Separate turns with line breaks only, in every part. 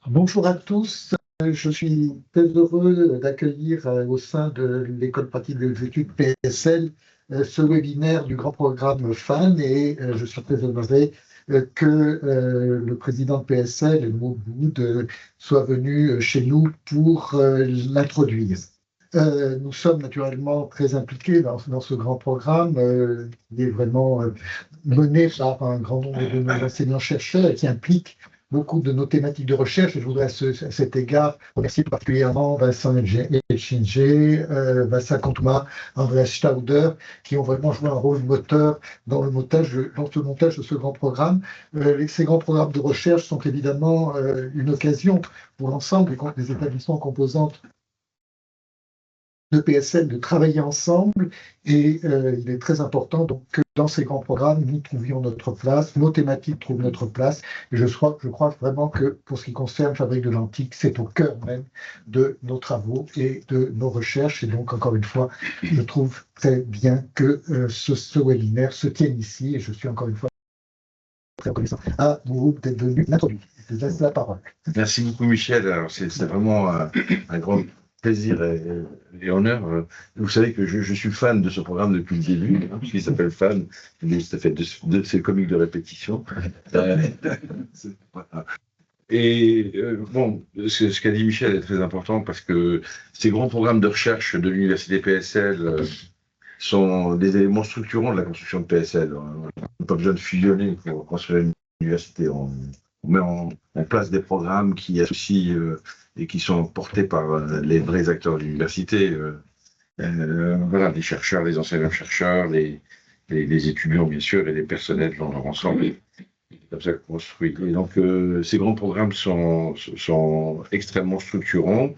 Bonjour à tous. Je suis très heureux d'accueillir au sein de l'École pratique des études PSL ce webinaire du grand programme FAN et je suis très honoré que le président de PSL, Maud Boud, soit venu chez nous pour l'introduire. Nous sommes naturellement très impliqués dans ce grand programme. Il est vraiment mené par un grand nombre de nos enseignants-chercheurs et qui implique beaucoup de nos thématiques de recherche. Et je voudrais à cet égard remercier particulièrement Vincent Elchinger, Vincent Contouma, Andreas Stauder, qui ont vraiment joué un rôle moteur dans ce montage de ce grand programme. Ces grands programmes de recherche sont évidemment une occasion pour l'ensemble des établissements composants de PSL de travailler ensemble et il est très important donc, que dans ces grands programmes, nous trouvions notre place, nos thématiques trouvent notre place et je crois vraiment que pour ce qui concerne Fabrique de l'Antique, c'est au cœur même de nos travaux et de nos recherches et donc encore une fois, je trouve très bien que ce webinaire se tienne ici et je suis encore une fois très reconnaissant à vous d'être venu l'introduire. Je laisse la parole.
Merci beaucoup Michel, c'est vraiment un grand plaisir et honneur. Vous savez que je suis fan de ce programme depuis le début, hein, puisqu'il s'appelle FAN, ça fait de ces comiques de répétition. Bon, ce qu'a dit Michel est très important parce que ces grands programmes de recherche de l'université PSL sont des éléments structurants de la construction de PSL. On n'a pas besoin de fusionner pour construire une université. On met en place des programmes qui associent et qui sont portés par les vrais acteurs de l'université. Voilà, les chercheurs, les enseignants-chercheurs, les étudiants, bien sûr, et les personnels dans leur ensemble. C'est comme ça qu'on construit. Et donc, ces grands programmes sont extrêmement structurants.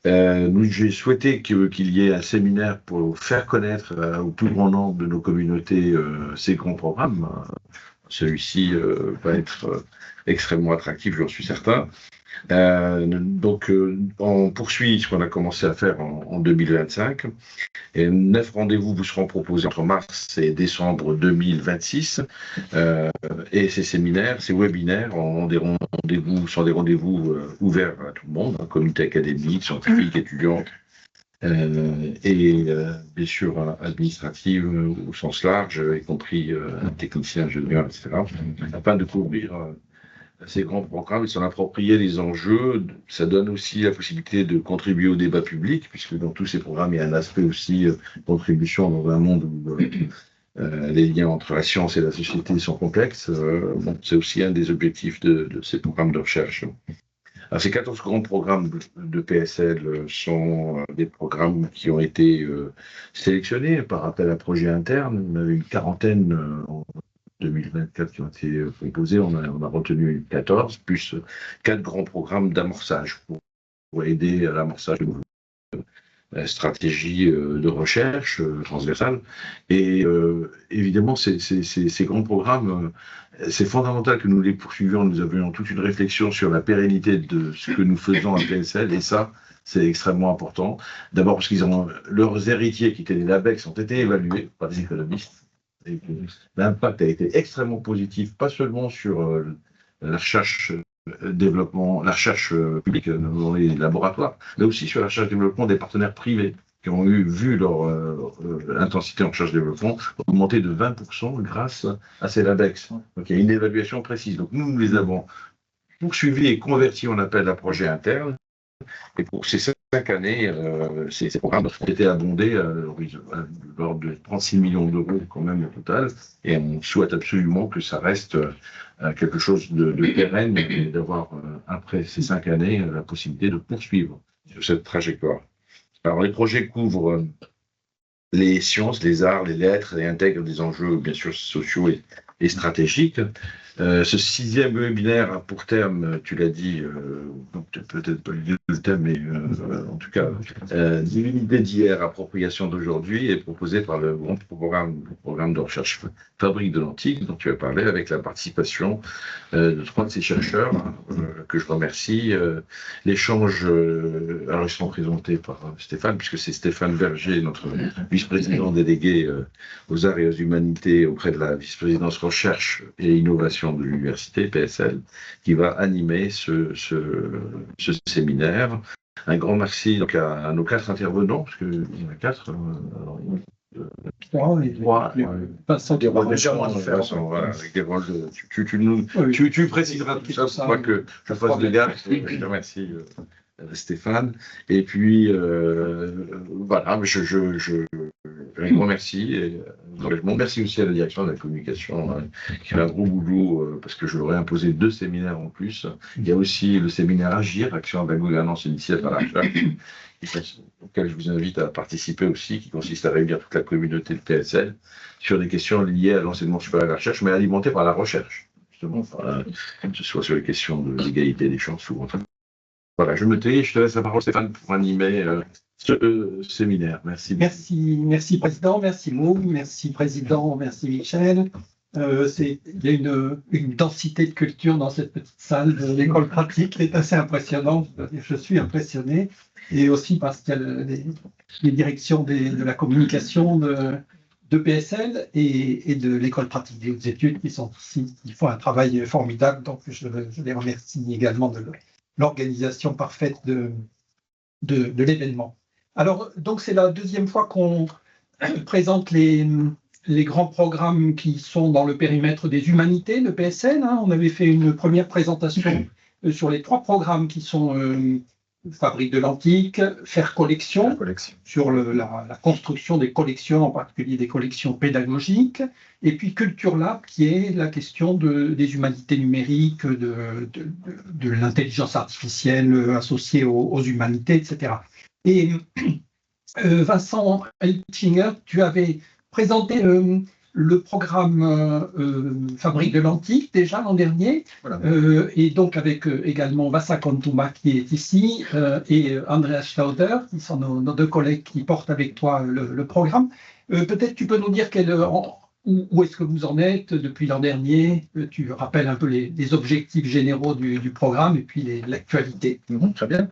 J'ai souhaité qu'il y ait un séminaire pour faire connaître au plus grand nombre de nos communautés ces grands programmes. Celui-ci va être extrêmement attractif, j'en suis certain. On poursuit ce qu'on a commencé à faire en 2025. Et 9 rendez-vous vous seront proposés entre mars et décembre 2026. Et ces séminaires, ces webinaires sont des rendez-vous ouverts à tout le monde, hein, communauté académique, scientifique, étudiante, et bien sûr administrative au sens large, y compris techniciens, ingénieurs, etc., afin de couvrir ces grands programmes et s'en approprier les enjeux. Ça donne aussi la possibilité de contribuer au débat public, puisque dans tous ces programmes, il y a un aspect aussi contribution dans un monde où les liens entre la science et la société sont complexes. C'est aussi un des objectifs de ces programmes de recherche. Alors, ces 14 grands programmes de PSL sont des programmes qui ont été sélectionnés par appel à projet interne. On avait une quarantaine en 2024 qui ont été proposés. On a retenu 14, plus 4 grands programmes d'amorçage pour aider à l'amorçage de stratégie de recherche transversale. Et évidemment, ces grands programmes, c'est fondamental que nous les poursuivions. Nous avions toute une réflexion sur la pérennité de ce que nous faisons à PSL, et ça, c'est extrêmement important. D'abord parce qu'ils ont leurs héritiers, qui étaient les LABEX, ont été évalués par des économistes. L'impact a été extrêmement positif, pas seulement sur la recherche développement, la recherche publique dans les laboratoires, mais aussi sur la recherche développement des partenaires privés qui ont vu leur intensité en recherche développement augmenter de 20% grâce à ces LABEX. Donc il y a une évaluation précise. Donc nous les avons poursuivis et convertis en appel à projet interne. Et pour ces 5 années, ces programmes ont été abondés à l'ordre de 36 millions d'euros quand même au total. Et on souhaite absolument que ça reste quelque chose de pérenne et d'avoir, après ces 5 années, la possibilité de poursuivre sur cette trajectoire. Alors les projets couvrent les sciences, les arts, les lettres et intègrent des enjeux bien sûr sociaux et stratégiques. Ce 6e webinaire a pour terme, tu l'as dit, peut-être pas le thème, mais en tout cas, l'idée d'hier, appropriation d'aujourd'hui, est proposé par le grand programme de recherche Fabrique de l'Antique, dont tu as parlé, avec la participation de 3 de ces chercheurs, que je remercie. L'échange, alors ils sont présentés par Stéphane, puisque c'est Stéphane Berger, notre vice-président délégué aux arts et aux humanités auprès de la vice-présidence recherche et innovation de l'université, PSL, qui va animer ce séminaire. Un grand merci donc, à nos 4 intervenants, parce qu'il y en a 4.
Trois, Vincent
des rôles
légèrement
différents.
différents.
Voilà, avec des rôles de,
Oui.
tu préciseras tout ça pour pas que je fasse le gars. Je te remercie, Stéphane. Et puis, voilà, un grand merci. Et, merci aussi à la direction de la communication, hein, qui fait un gros boulot, parce que je leur ai imposé 2 séminaires en plus. Il y a aussi le séminaire Agir, Action de la gouvernance initiale par la recherche, auquel je vous invite à participer aussi, qui consiste à réunir toute la communauté de PSL sur des questions liées à l'enseignement supérieur et à la recherche, mais alimentées par la recherche, justement, que ce soit sur les questions de l'égalité des chances ou autre. Voilà, je me tais, je te laisse la parole, Stéphane, pour animer ce séminaire. Merci.
Merci Président, merci Maud, merci Président, merci Michel. Il y a une densité de culture dans cette petite salle de l'école pratique qui est assez impressionnante. Je suis impressionné. Et aussi parce qu'il y a les directions de la communication de PSL et de l'école pratique des hautes études qui sont ici, qui font un travail formidable. Donc je les remercie également de l'organisation parfaite de l'événement. Alors, donc c'est la deuxième fois qu'on présente les grands programmes qui sont dans le périmètre des humanités, le PSN. On avait fait une première présentation sur les 3 programmes qui sont Fabrique de l'Antique, Faire collection, sur la construction des collections, en particulier des collections pédagogiques, et puis Culture Lab, qui est la question des humanités numériques, de l'intelligence artificielle associée aux humanités, etc. Et Vincent Elchinger, tu avais présenté le programme Fabrique de l'Antique déjà l'an dernier, voilà. Et donc avec également Vassa Kontuma qui est ici et Andreas Stauder, qui sont nos 2 collègues qui portent avec toi le programme. Peut-être tu peux nous dire où est-ce que vous en êtes depuis l'an dernier. Tu rappelles un peu les objectifs généraux du programme et puis l'actualité.
Très bien.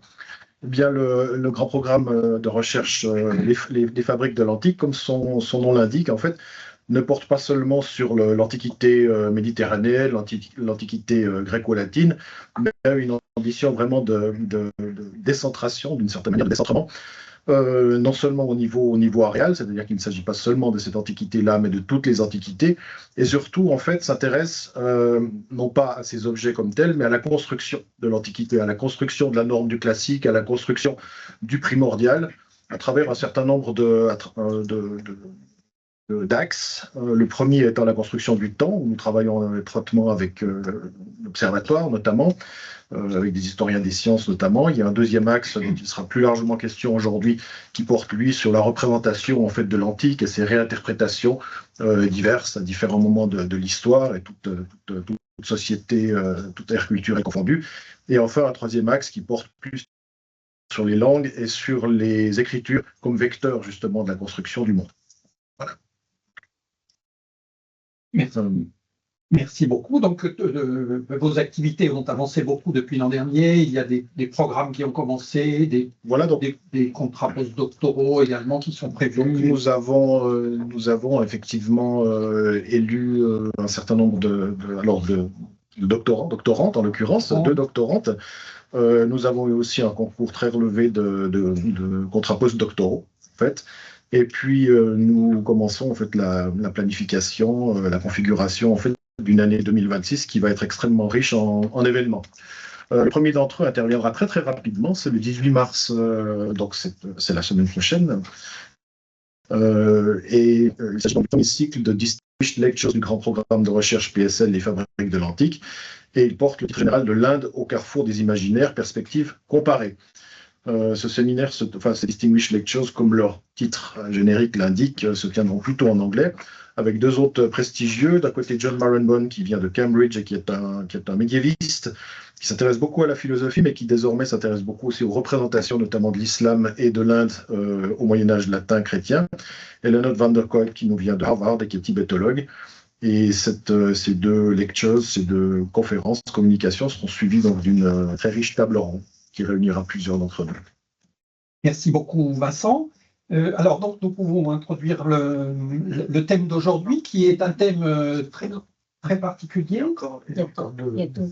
Eh bien, le grand programme de recherche, les fabriques de l'Antique, comme son nom l'indique, en fait, ne porte pas seulement sur l'Antiquité méditerranéenne, l'Antiquité gréco-latine, mais une ambition vraiment de décentration, d'une certaine manière de décentrement, non seulement au niveau aréal, c'est-à-dire qu'il ne s'agit pas seulement de cette antiquité-là, mais de toutes les antiquités, et surtout, en fait, s'intéresse non pas à ces objets comme tels, mais à la construction de l'antiquité, à la construction de la norme du classique, à la construction du primordial, à travers un certain nombre d'axes. Le premier étant la construction du temps, où nous travaillons étroitement avec l'Observatoire, notamment, avec des historiens des sciences notamment. Il y a un deuxième axe dont il sera plus largement question aujourd'hui, qui porte, lui, sur la représentation en fait, de l'Antique et ses réinterprétations diverses à différents moments de l'histoire, et toute société, toute ère culturelle confondue. Et enfin, un troisième axe qui porte plus sur les langues et sur les écritures comme vecteurs, justement, de la construction du monde. Voilà.
Merci beaucoup. Donc, vos activités ont avancé beaucoup depuis l'an dernier. Il y a des programmes qui ont commencé, des contrats postdoctoraux également qui sont prévus.
Donc, nous avons effectivement élu un certain nombre de doctorantes en l'occurrence, 2 doctorantes. Nous avons eu aussi un concours très relevé de contrats postdoctoraux, en fait. Et puis, nous commençons en fait la planification, la configuration en fait d'une année 2026 qui va être extrêmement riche en événements. Le premier d'entre eux interviendra très très rapidement, c'est le 18 mars, donc c'est la semaine prochaine. Il s'agit du premier cycle de Distinguished Lectures du grand programme de recherche PSL, les fabriques de l'Antique, et il porte le titre général de l'Inde au carrefour des imaginaires, perspectives comparées. Ce séminaire, ces Distinguished Lectures, comme leur titre générique l'indique, se tiendront plutôt en anglais, avec 2 autres prestigieux. D'un côté, John Barenboim, qui vient de Cambridge et qui est un médiéviste, qui s'intéresse beaucoup à la philosophie, mais qui désormais s'intéresse beaucoup aussi aux représentations, notamment de l'islam et de l'Inde au Moyen-Âge latin chrétien. Et Leonard van der Kolk, qui nous vient de Harvard et qui est tibétologue. Et ces 2 lectures, ces 2 conférences, communications, seront suivies d'une très riche table ronde qui réunira plusieurs d'entre nous.
Merci beaucoup, Vincent. Alors, donc, nous pouvons introduire le thème d'aujourd'hui, qui est un thème très particulier.
Il y a deux.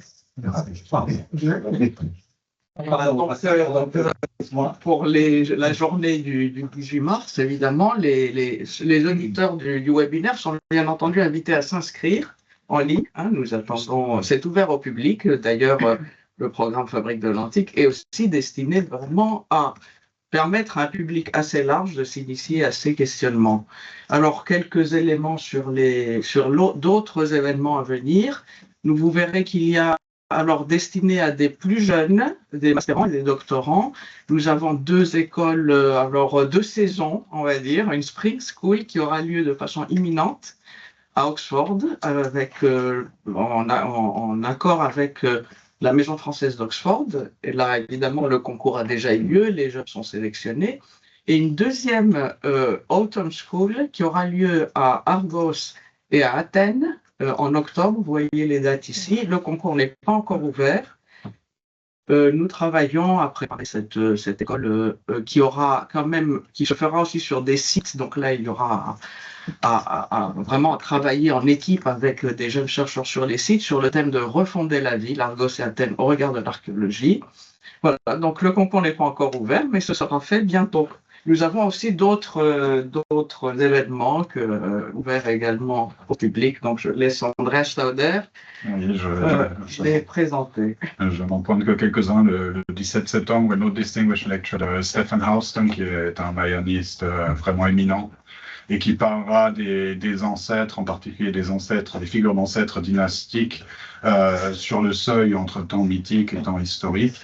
Pour la journée du 18 mars, évidemment, les auditeurs du webinaire sont bien entendu invités à s'inscrire en ligne. Nous attendons, c'est ouvert au public. D'ailleurs, le programme Fabrique de l'Antique est aussi destiné vraiment à permettre à un public assez large de s'initier à ces questionnements. Alors, quelques éléments sur d'autres événements à venir. Vous verrez qu'il y a, alors destiné à des plus jeunes, des mastérants et des doctorants, nous avons deux écoles, deux saisons, on va dire, une Spring School qui aura lieu de façon imminente à Oxford, en accord avec la Maison française d'Oxford. Et là, évidemment, le concours a déjà eu lieu, les jeunes sont sélectionnés. Et une deuxième Autumn School qui aura lieu à Argos et à Athènes en octobre. Vous voyez les dates ici. Le concours n'est pas encore ouvert. Nous travaillons à préparer cette école qui se fera aussi sur des sites. Donc là, il y aura vraiment travailler en équipe avec des jeunes chercheurs sur les sites sur le thème de refonder la ville, Argos et Athènes au regard de l'archéologie. Voilà, donc le concours n'est pas encore ouvert, mais ce sera fait bientôt. Nous avons aussi d'autres événements ouverts également au public. Donc je laisse Andreas Stauder les présenter.
Je n'en pointe que quelques-uns. Le 17 septembre, notre distinguished lecturer Stephen Houston, qui est un mayaniste vraiment éminent, et qui parlera des ancêtres, en particulier des figures d'ancêtres dynastiques sur le seuil entre temps mythique et temps historique.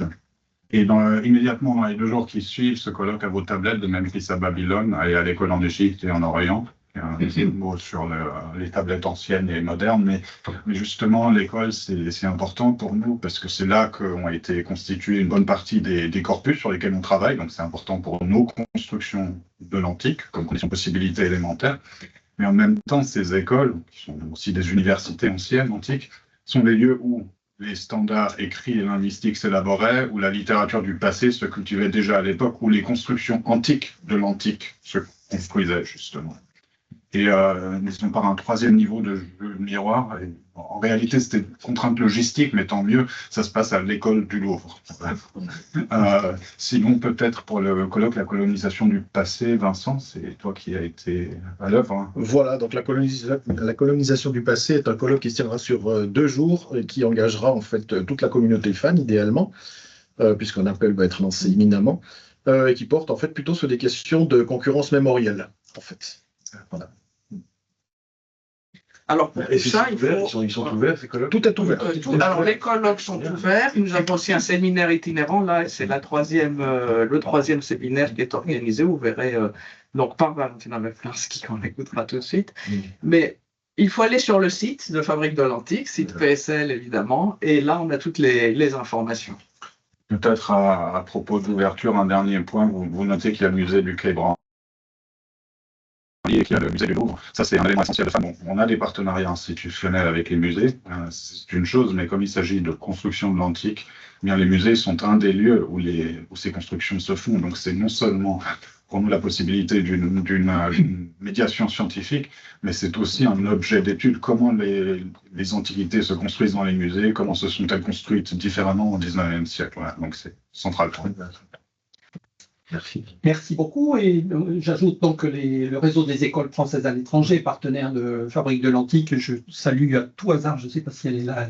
Et immédiatement dans les 2 jours qui suivent, ce colloque à vos tablettes de Memphis à Babylone et à l'école en Égypte et en Orient. Un mot sur les tablettes anciennes et modernes, mais justement l'école c'est important pour nous parce que c'est là qu'ont été constituées une bonne partie des corpus sur lesquels on travaille, donc c'est important pour nos constructions de l'antique comme condition de possibilité élémentaire, mais en même temps ces écoles, qui sont aussi des universités anciennes, antiques, sont des lieux où les standards écrits et linguistiques s'élaboraient, où la littérature du passé se cultivait déjà à l'époque, où les constructions antiques de l'antique se construisaient justement. Et nous sommes par un 3e niveau de jeu miroir. Et en réalité, c'était une contrainte logistique, mais tant mieux, ça se passe à l'école du Louvre. Sinon, peut-être pour le colloque, la colonisation du passé, Vincent, c'est toi qui as été à l'œuvre.
Voilà, donc la colonisation du passé est un colloque qui se tiendra sur 2 jours et qui engagera en fait toute la communauté fan, idéalement, puisqu'un appel va être lancé imminemment, et qui porte en fait plutôt sur des questions de concurrence mémorielle, en fait. Voilà.
Alors, pour ça,
ils sont ouverts, ces colloques?
Tout est ouvert.
Alors, les colloques sont ouverts. Nous avons aussi un séminaire itinérant. Là, c'est le 3e séminaire qui est organisé. Vous verrez, donc par Valentina Weflarski, qu'on écoutera tout de suite. Mais il faut aller sur le site de Fabrique de l'Antique, site PSL évidemment, et là, on a toutes les informations.
Peut-être à propos d'ouverture, un dernier point. Vous notez qu'il y a le musée du Quai Branly et qu'il y a le musée du Louvre. Ça, c'est un élément essentiel de FAN. On a des partenariats institutionnels avec les musées, c'est une chose, mais comme il s'agit de construction de l'antique, eh bien les musées sont un des lieux où ces constructions se font. Donc c'est non seulement pour nous la possibilité d'une médiation scientifique, mais c'est aussi un objet d'étude. Comment les antiquités se construisent dans les musées, comment se sont-elles construites différemment au XIXe siècle. Voilà. Donc c'est central.
Merci. Merci beaucoup. Et j'ajoute donc que le réseau des écoles françaises à l'étranger, partenaire de Fabrique de l'Antique, je salue à tout hasard, je ne sais pas si elle est là,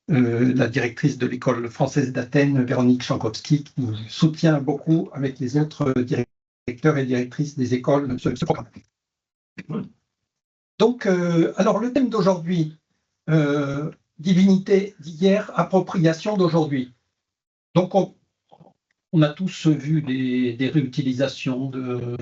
la directrice de l'école française d'Athènes, Véronique Chankowski, qui nous soutient beaucoup avec les autres directeurs et directrices des écoles de ce programme. Donc, alors le thème d'aujourd'hui, divinité d'hier, appropriation d'aujourd'hui. Donc, on a tous vu des réutilisations de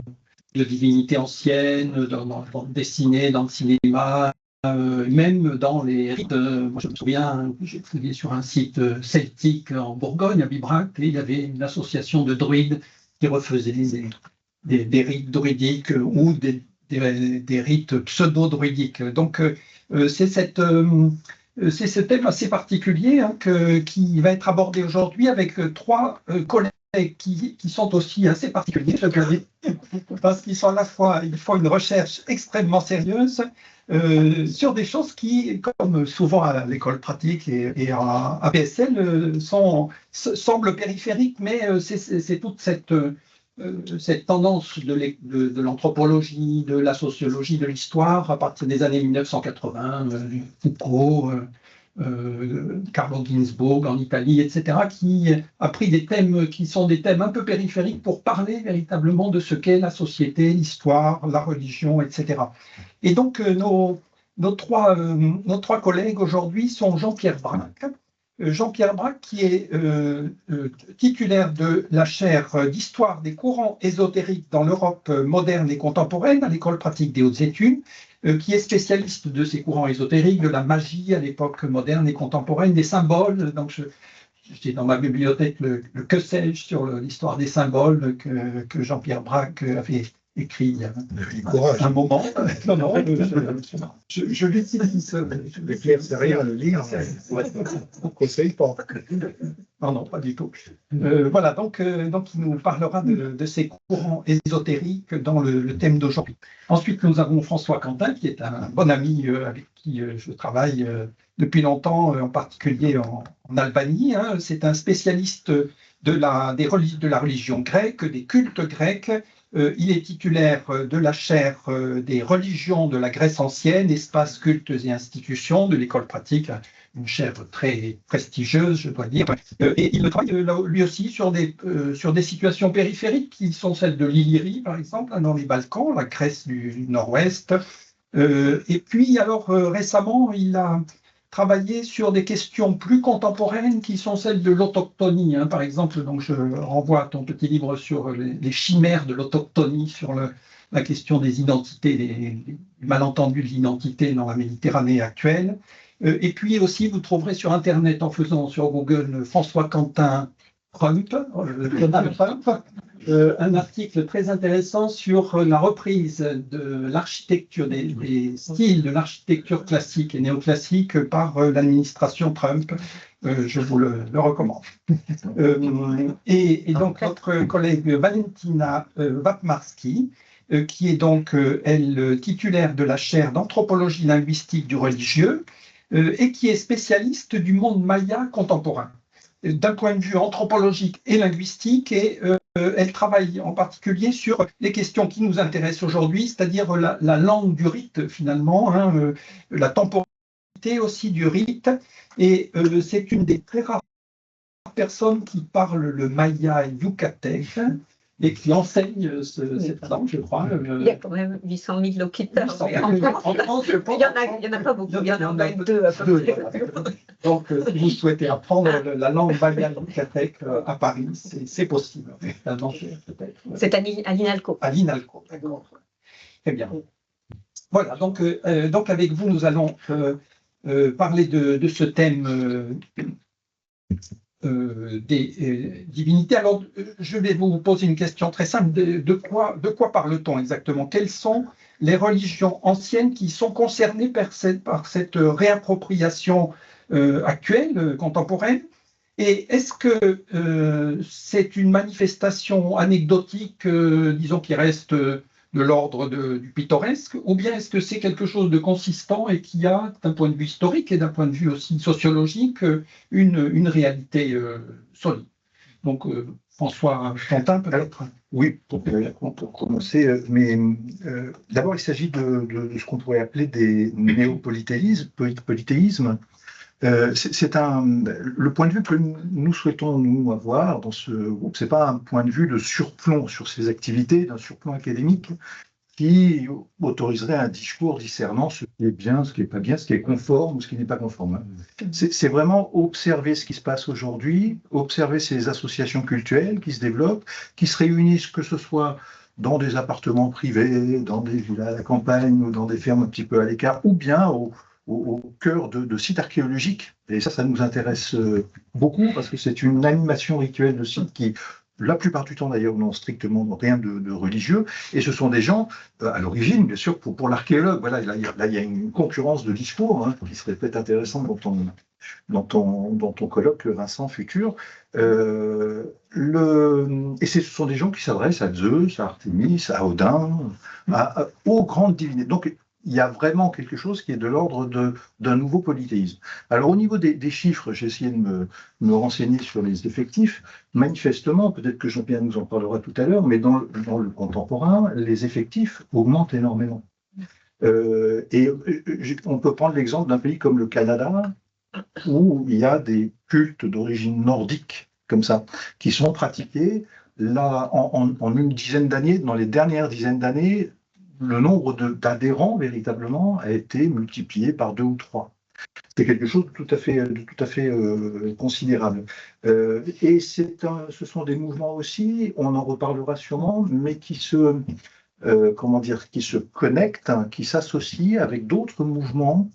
divinités anciennes, dans le dessinée, dans le cinéma, même dans les rites. Moi, je me souviens, j'ai travaillé sur un site celtique en Bourgogne, à Bibrac, et il y avait une association de druides qui refaisaient des rites druidiques ou des rites pseudo-druidiques. Donc, c'est ce thème assez particulier qui va être abordé aujourd'hui avec 3 collègues qui sont aussi assez particuliers, je dois dire, parce qu'ils sont à la fois, ils font une recherche extrêmement sérieuse, sur des choses qui, comme souvent à l'école pratique et à PSL, semblent périphériques, mais c'est toute cette tendance de l'anthropologie, de la sociologie, de l'histoire, à partir des années 1980, Foucault, Carlo Ginzburg en Italie, etc., qui a pris des thèmes qui sont des thèmes un peu périphériques pour parler véritablement de ce qu'est la société, l'histoire, la religion, etc. Et donc, nos trois collègues aujourd'hui sont Jean-Pierre Braque. Jean-Pierre Braque, qui est titulaire de la chaire d'histoire des courants ésotériques dans l'Europe moderne et contemporaine à l'École pratique des hautes études, qui est spécialiste de ces courants ésotériques, de la magie à l'époque moderne et contemporaine, des symboles. Donc, j'ai dans ma bibliothèque le que sais-je sur l'histoire des symboles que Jean-Pierre Braque avait écrit il y a un moment. Non, non, je l'utilise.
L'éclair, c'est rien, le lire, on ne conseille pas.
Non, non, pas du tout. Voilà, donc il nous parlera de ces courants ésotériques dans le thème d'aujourd'hui. Ensuite, nous avons François Quentin, qui est un bon ami avec qui je travaille depuis longtemps, en particulier en Albanie. Hein. C'est un spécialiste de la religion grecque, des cultes grecs. Il est titulaire de la chaire des religions de la Grèce ancienne, espaces, cultes et institutions de l'école pratique, une chaire très prestigieuse, je dois dire. Et il travaille lui aussi sur des situations périphériques qui sont celles de l'Illyrie, par exemple, dans les Balkans, la Grèce du Nord-Ouest. Et puis, alors, récemment, il a travailler sur des questions plus contemporaines qui sont celles de l'autochtonie. Hein. Par exemple, donc je renvoie à ton petit livre sur les chimères de l'autochtonie, sur la question des identités, des malentendus de l'identité dans la Méditerranée actuelle. Et puis aussi, vous trouverez sur Internet, en faisant sur Google François Quentin Trump, un article très intéressant sur la reprise de l'architecture, des styles de l'architecture classique et néoclassique par l'administration Trump. Je vous le recommande. Et donc, notre collègue Valentina Wapmarski, qui est donc, elle, titulaire de la chaire d'anthropologie linguistique du religieux et qui est spécialiste du monde maya contemporain d'un point de vue anthropologique et linguistique, et elle travaille en particulier sur les questions qui nous intéressent aujourd'hui, c'est-à-dire la langue du rite finalement, hein, la temporalité aussi du rite, et c'est une des très rares personnes qui parle le maya yucatec et qui enseigne cette langue, je crois.
Il y a quand même 800 000 locuteurs.
800 000. En France, je pense,
il n'y en a pas beaucoup, il y en a deux à peu près.
Donc, si vous souhaitez apprendre la langue maya yucatec à Paris, c'est possible.
C'est à l'INALCO.
À l'INALCO, d'accord. Très bien. Voilà, donc avec vous, nous allons parler de ce thème des divinités. Alors, je vais vous poser une question très simple. De quoi parle-t-on exactement? Quelles sont les religions anciennes qui sont concernées par cette réappropriation actuelle, contemporaine? Et est-ce que c'est une manifestation anecdotique, disons, qui reste de l'ordre du pittoresque, ou bien est-ce que c'est quelque chose de consistant et qui a, d'un point de vue historique et d'un point de vue aussi sociologique, une réalité solide? Donc, François Quentin, peut-être.
Oui, pour commencer, mais d'abord, il s'agit de ce qu'on pourrait appeler des néopolythéismes. C'est le point de vue que nous souhaitons nous avoir dans ce groupe. C'est pas un point de vue de surplomb sur ces activités, d'un surplomb académique qui autoriserait un discours discernant ce qui est bien, ce qui n'est pas bien, ce qui est conforme ou ce qui n'est pas conforme. C'est vraiment observer ce qui se passe aujourd'hui, observer ces associations culturelles qui se développent, qui se réunissent, que ce soit dans des appartements privés, dans des villas à la campagne ou dans des fermes un petit peu à l'écart, ou bien au cœur de sites archéologiques. Et ça nous intéresse beaucoup parce que c'est une animation rituelle de sites qui, la plupart du temps d'ailleurs, n'ont strictement rien de religieux. Et ce sont des gens, à l'origine, bien sûr, pour l'archéologue. Voilà, là, il y a une concurrence de discours hein, qui serait peut-être intéressante dans ton colloque, Vincent Futur. Et ce sont des gens qui s'adressent à Zeus, à Artémis, à Odin, aux grandes divinités. Donc, il y a vraiment quelque chose qui est de l'ordre d'un nouveau polythéisme. Alors au niveau des chiffres, j'ai essayé de me renseigner sur les effectifs. Manifestement, peut-être que Jean-Pierre nous en parlera tout à l'heure, mais dans le contemporain, les effectifs augmentent énormément. On peut prendre l'exemple d'un pays comme le Canada, où il y a des cultes d'origine nordique, comme ça, qui sont pratiqués. Là, en une dizaine d'années, dans les dernières dizaines d'années, le nombre d'adhérents, véritablement, a été multiplié par 2 ou 3. C'est quelque chose de tout à fait considérable. Et ce sont des mouvements aussi, on en reparlera sûrement, mais qui se connectent, hein, qui s'associent avec d'autres mouvements,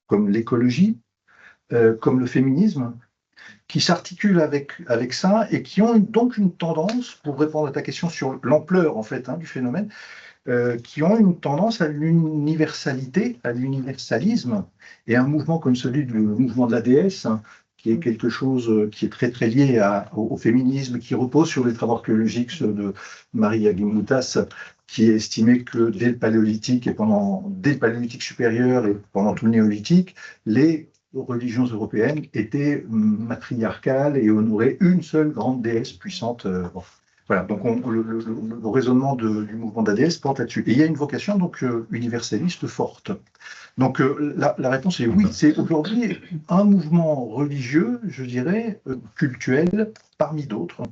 comme l'écologie, comme le féminisme, qui s'articulent avec ça et qui ont donc une tendance, pour répondre à ta question sur l'ampleur en fait du phénomène, qui ont une tendance à l'universalité, à l'universalisme, et un mouvement comme celui du mouvement de la déesse, hein, qui est quelque chose qui est très très lié au féminisme, qui repose sur les travaux archéologiques de Marie Agimoutas, qui estimait que dès le Paléolithique dès le Paléolithique supérieur et pendant tout le Néolithique, les religions européennes étaient matriarcales et honoraient une seule grande déesse puissante. Voilà, donc le raisonnement du mouvement de la déesse porte là-dessus. Et il y a une vocation donc universaliste forte. Donc la réponse est oui, c'est aujourd'hui un mouvement religieux, je dirais, cultuel, parmi d'autres,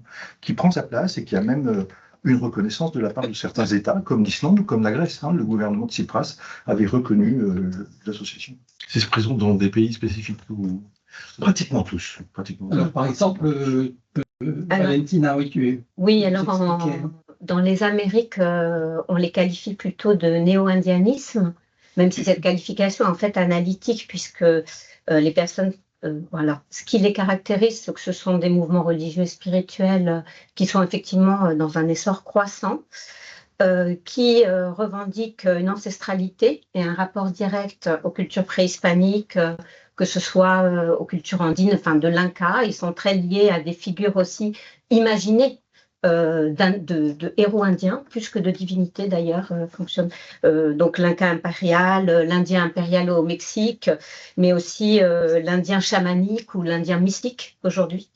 qui prend sa place et qui a même une reconnaissance de la part de certains États, comme l'Islande ou comme la Grèce. Hein. Le gouvernement de Tsipras avait reconnu l'association.
C'est présent dans des pays spécifiques ou...
Pratiquement tous.
Alors, par exemple, Valentina, oui, tu es.
Oui, alors dans les Amériques, on les qualifie plutôt de néo-indianisme, même si cette qualification est en fait analytique, puisque les personnes, voilà, ce qui les caractérise, c'est que ce sont des mouvements religieux et spirituels qui sont effectivement dans un essor croissant, qui revendiquent une ancestralité et un rapport direct aux cultures préhispaniques, que ce soit aux cultures andines, enfin de l'Inca. Ils sont très liés à des figures aussi imaginées de héros indiens, plus que de divinités d'ailleurs, fonctionnent. Donc l'Inca impérial, l'Indien impérial au Mexique, mais aussi l'Indien chamanique ou l'Indien mystique aujourd'hui.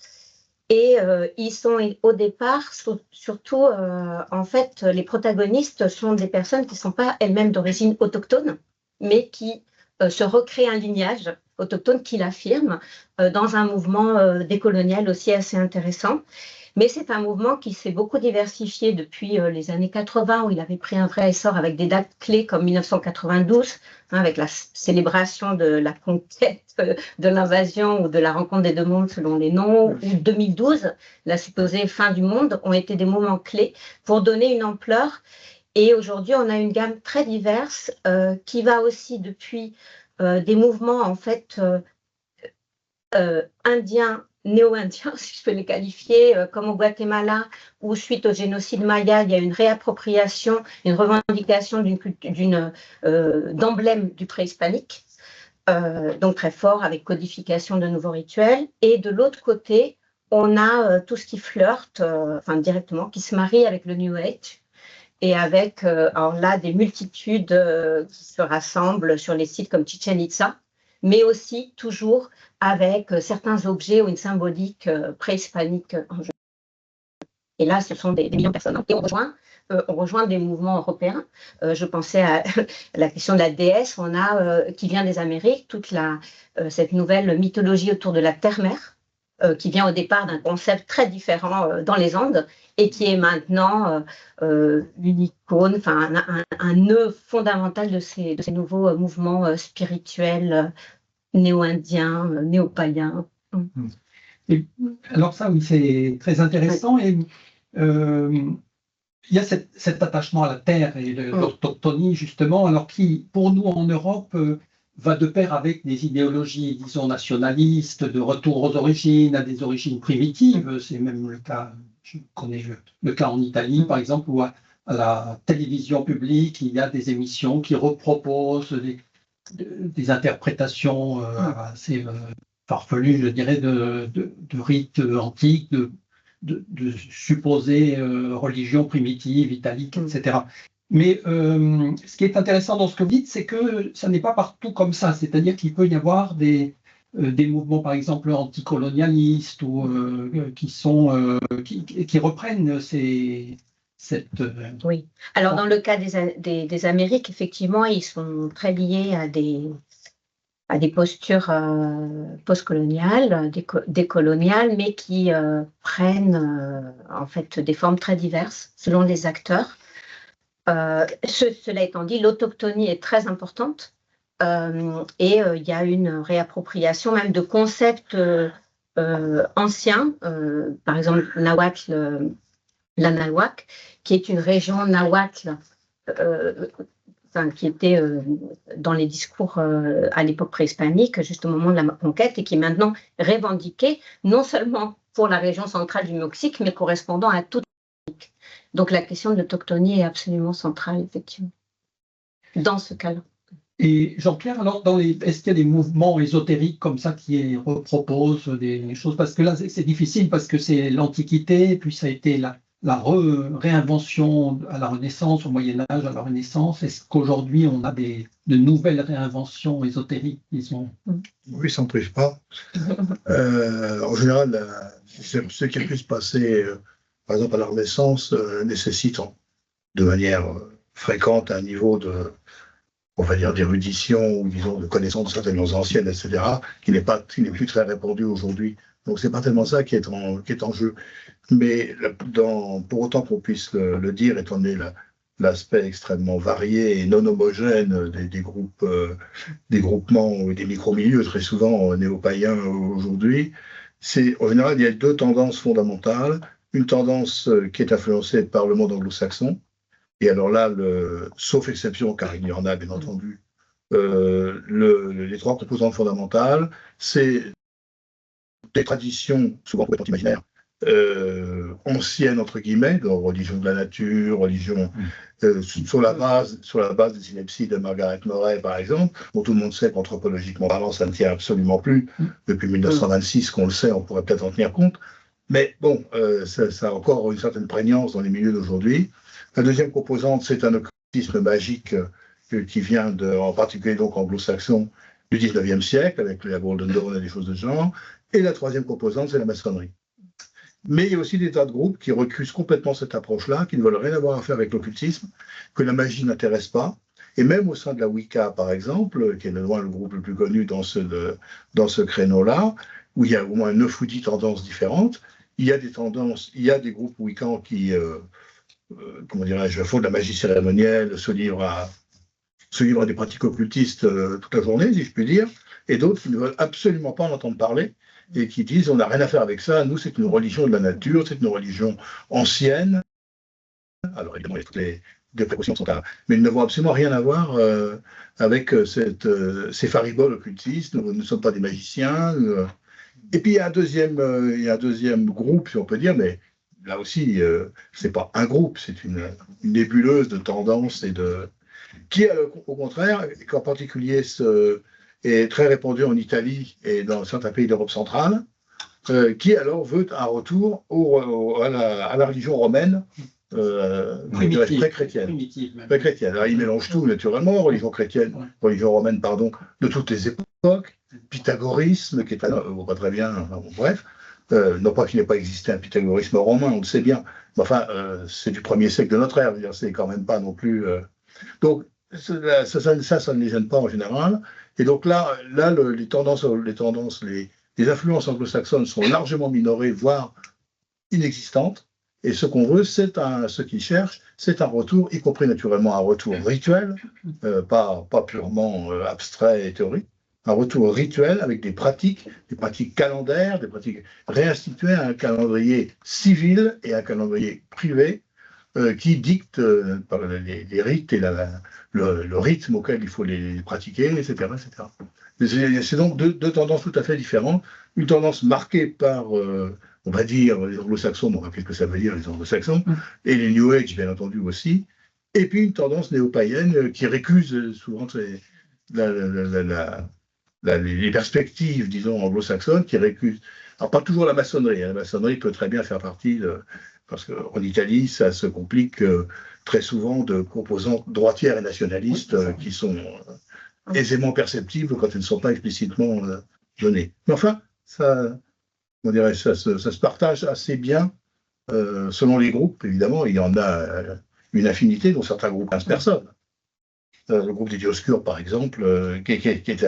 Et ils sont au départ, surtout, en fait, les protagonistes sont des personnes qui ne sont pas elles-mêmes d'origine autochtone, mais qui se recréent un lignage autochtone qui l'affirme dans un mouvement décolonial aussi assez intéressant. Mais c'est un mouvement qui s'est beaucoup diversifié depuis les années 80, où il avait pris un vrai essor avec des dates clés comme 1992, avec la célébration de la conquête, de l'invasion ou de la rencontre des deux mondes selon les noms, ou 2012, la supposée fin du monde, ont été des moments clés pour donner une ampleur. Et aujourd'hui, on a une gamme très diverse qui va aussi depuis des mouvements en fait indiens, néo-indiens, si je peux les qualifier, comme au Guatemala, où suite au génocide maya, il y a une réappropriation, une revendication d'emblèmes du préhispanique, donc très fort, avec codification de nouveaux rituels. Et de l'autre côté, on a tout ce qui flirte, enfin directement, qui se marie avec le New Age, et avec, alors là, des multitudes qui se rassemblent sur les sites comme Chichen Itza, mais aussi toujours avec certains objets ou une symbolique préhispanique en jeu. Et là, ce sont des millions de personnes. Et on rejoint des mouvements européens. Je pensais à la question de la déesse, qui vient des Amériques, toute cette nouvelle mythologie autour de la terre-mère, qui vient au départ d'un concept très différent dans les Andes, et qui est maintenant une icône, enfin un nœud fondamental de ces nouveaux mouvements spirituels néo-indiens, néo-païens.
Alors ça, oui, c'est très intéressant. Et il y a cet attachement à la terre et l'autochtonie, justement, alors qui, pour nous en Europe, va de pair avec des idéologies, disons, nationalistes, de retour aux origines, à des origines primitives. C'est même le cas, je connais le cas en Italie, par exemple, où à la télévision publique, il y a des émissions qui reproposent des interprétations assez farfelues, je dirais, de rites antiques, de supposées religions primitives, italiques, etc. Mais ce qui est intéressant dans ce que vous dites, c'est que ça n'est pas partout comme ça. C'est-à-dire qu'il peut y avoir des mouvements, par exemple, anticolonialistes ou qui reprennent cette.
Oui. Alors, dans le cas des Amériques, effectivement, ils sont très liés à des postures postcoloniales, décoloniales, mais qui prennent en fait des formes très diverses selon les acteurs. Cela étant dit, l'autochtonie est très importante et il y a une réappropriation même de concepts anciens, par exemple l'Anahuac, qui est une région nahuatl qui était dans les discours à l'époque préhispanique, juste au moment de la conquête, et qui est maintenant revendiquée, non seulement pour la région centrale du Mexique, mais correspondant à toute l'Amérique. Donc la question de l'autochtonie est absolument centrale, effectivement, dans ce cas-là.
Et Jean-Pierre, alors, est-ce qu'il y a des mouvements ésotériques comme ça qui reproposent des choses? Parce que là, c'est difficile, parce que c'est l'Antiquité, puis ça a été la réinvention à la Renaissance, au Moyen-Âge, à la Renaissance. Est-ce qu'aujourd'hui, on a de nouvelles réinventions ésotériques, disons?
Oui, ça ne prive pas. En général, ce qui a pu se passer, par exemple, à la Renaissance, nécessite de manière fréquente un niveau de, on va dire, d'érudition ou disons de connaissance de certaines langues anciennes, etc., qui n'est plus très répandu aujourd'hui. Donc c'est pas tellement ça qui est en jeu. Mais pour autant qu'on puisse le dire, étant donné l'aspect extrêmement varié et non homogène des groupes, des groupements ou des micro-milieux, très souvent néo-païens aujourd'hui, en général, il y a deux tendances fondamentales. Une tendance qui est influencée par le monde anglo-saxon, et alors là, sauf exception, car il y en a bien entendu, les trois composantes fondamentales, c'est des traditions souvent complètement imaginaires, anciennes entre guillemets, donc religion de la nature, religion sur la base des synepsis de Margaret Murray par exemple, dont tout le monde sait qu'anthropologiquement parlant, ça ne tient absolument plus. Depuis 1926 qu'on le sait, on pourrait peut-être en tenir compte. Mais bon, ça a encore une certaine prégnance dans les milieux d'aujourd'hui. La deuxième composante, c'est un occultisme magique qui vient en particulier donc anglo-saxon du 19e siècle, avec la Golden Dawn et des choses de ce genre. Et la troisième composante, c'est la maçonnerie. Mais il y a aussi des tas de groupes qui recusent complètement cette approche-là, qui ne veulent rien avoir à faire avec l'occultisme, que la magie n'intéresse pas. Et même au sein de la Wicca, par exemple, qui est de loin le groupe le plus connu dans ce créneau-là, où il y a au moins 9 ou 10 tendances différentes, il y a des groupes Wiccans qui, comment dirais-je, font de la magie cérémonielle, se livrent à des pratiques occultistes toute la journée, si je puis dire, et d'autres qui ne veulent absolument pas en entendre parler, et qui disent on n'a rien à faire avec ça, nous c'est une religion de la nature, c'est une religion ancienne. Alors évidemment, toutes les précautions sont là, mais ils ne vont absolument rien avoir avec ces fariboles occultistes, nous ne sommes pas des magiciens. Et puis il y a un deuxième groupe, si on peut dire, mais là aussi, c'est pas un groupe, c'est une nébuleuse de tendances qui, au contraire, qu'en particulier est très répandu en Italie et dans certains pays d'Europe centrale, qui alors veut un retour à la religion romaine, pré-chrétienne. Alors il mélange tout naturellement, religion chrétienne, religion romaine, pardon, de toutes les époques, pythagorisme, qui est pas très bien, enfin, bon, bref. Non pas qu'il n'ait pas existé un pythagorisme romain, on le sait bien, mais enfin, c'est du 1er siècle de notre ère, c'est quand même pas non plus. Donc, ça ne les gêne pas en général. Et donc là les influences anglo-saxonnes sont largement minorées, voire inexistantes. Et ce qu'on veut, ce qu'ils cherchent, c'est un retour, y compris naturellement un retour rituel, pas purement abstrait et théorique. Un retour rituel avec des pratiques calendaires, des pratiques réinstituées à un calendrier civil et un calendrier privé qui dictent par les rites et le rythme auquel il faut les pratiquer, etc. etc. C'est donc deux tendances tout à fait différentes. Une tendance marquée par, on va dire, les anglo-saxons, bon, qu'est-ce que ça veut dire les anglo-saxons, et les New Age, bien entendu, aussi. Et puis une tendance néo-païenne qui récuse souvent les perspectives, disons, anglo-saxonnes, qui récusent. Alors, pas toujours la maçonnerie. La maçonnerie peut très bien faire partie
Parce qu'en Italie, ça se complique très souvent de composantes droitières et nationalistes qui sont aisément perceptibles quand elles ne sont pas explicitement données. Mais enfin, ça se partage assez bien selon les groupes, évidemment. Il y en a une affinité, dont certains groupes 15 personnes. Le groupe des Dioscures, par exemple, qui est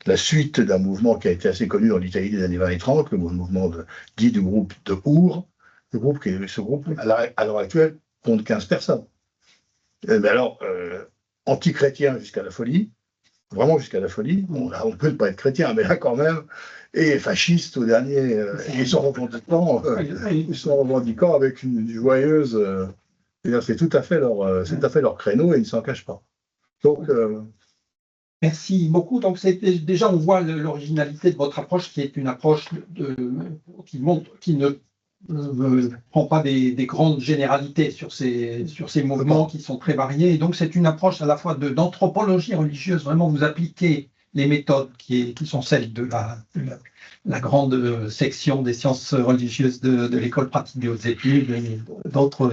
la suite d'un mouvement qui a été assez connu en Italie des années 20 et 30, le mouvement dit du groupe de Our. Ce groupe, à l'heure actuelle, compte 15 personnes. Mais alors, anti-chrétien jusqu'à la folie, vraiment jusqu'à la folie, bon, là, on peut ne pas être chrétien, mais là, quand même, et fasciste au dernier, ils sont revendiquants avec une joyeuse... c'est tout à fait leur créneau et ils ne s'en cachent pas. Donc,
merci beaucoup. Donc, déjà, on voit l'originalité de votre approche, qui est une approche qui ne prend pas des grandes généralités sur ces mouvements qui sont très variés. Et donc, c'est une approche à la fois d'anthropologie religieuse. Vraiment, vous appliquez les méthodes qui sont celles de la grande section des sciences religieuses de l'école pratique des hautes études et d'autres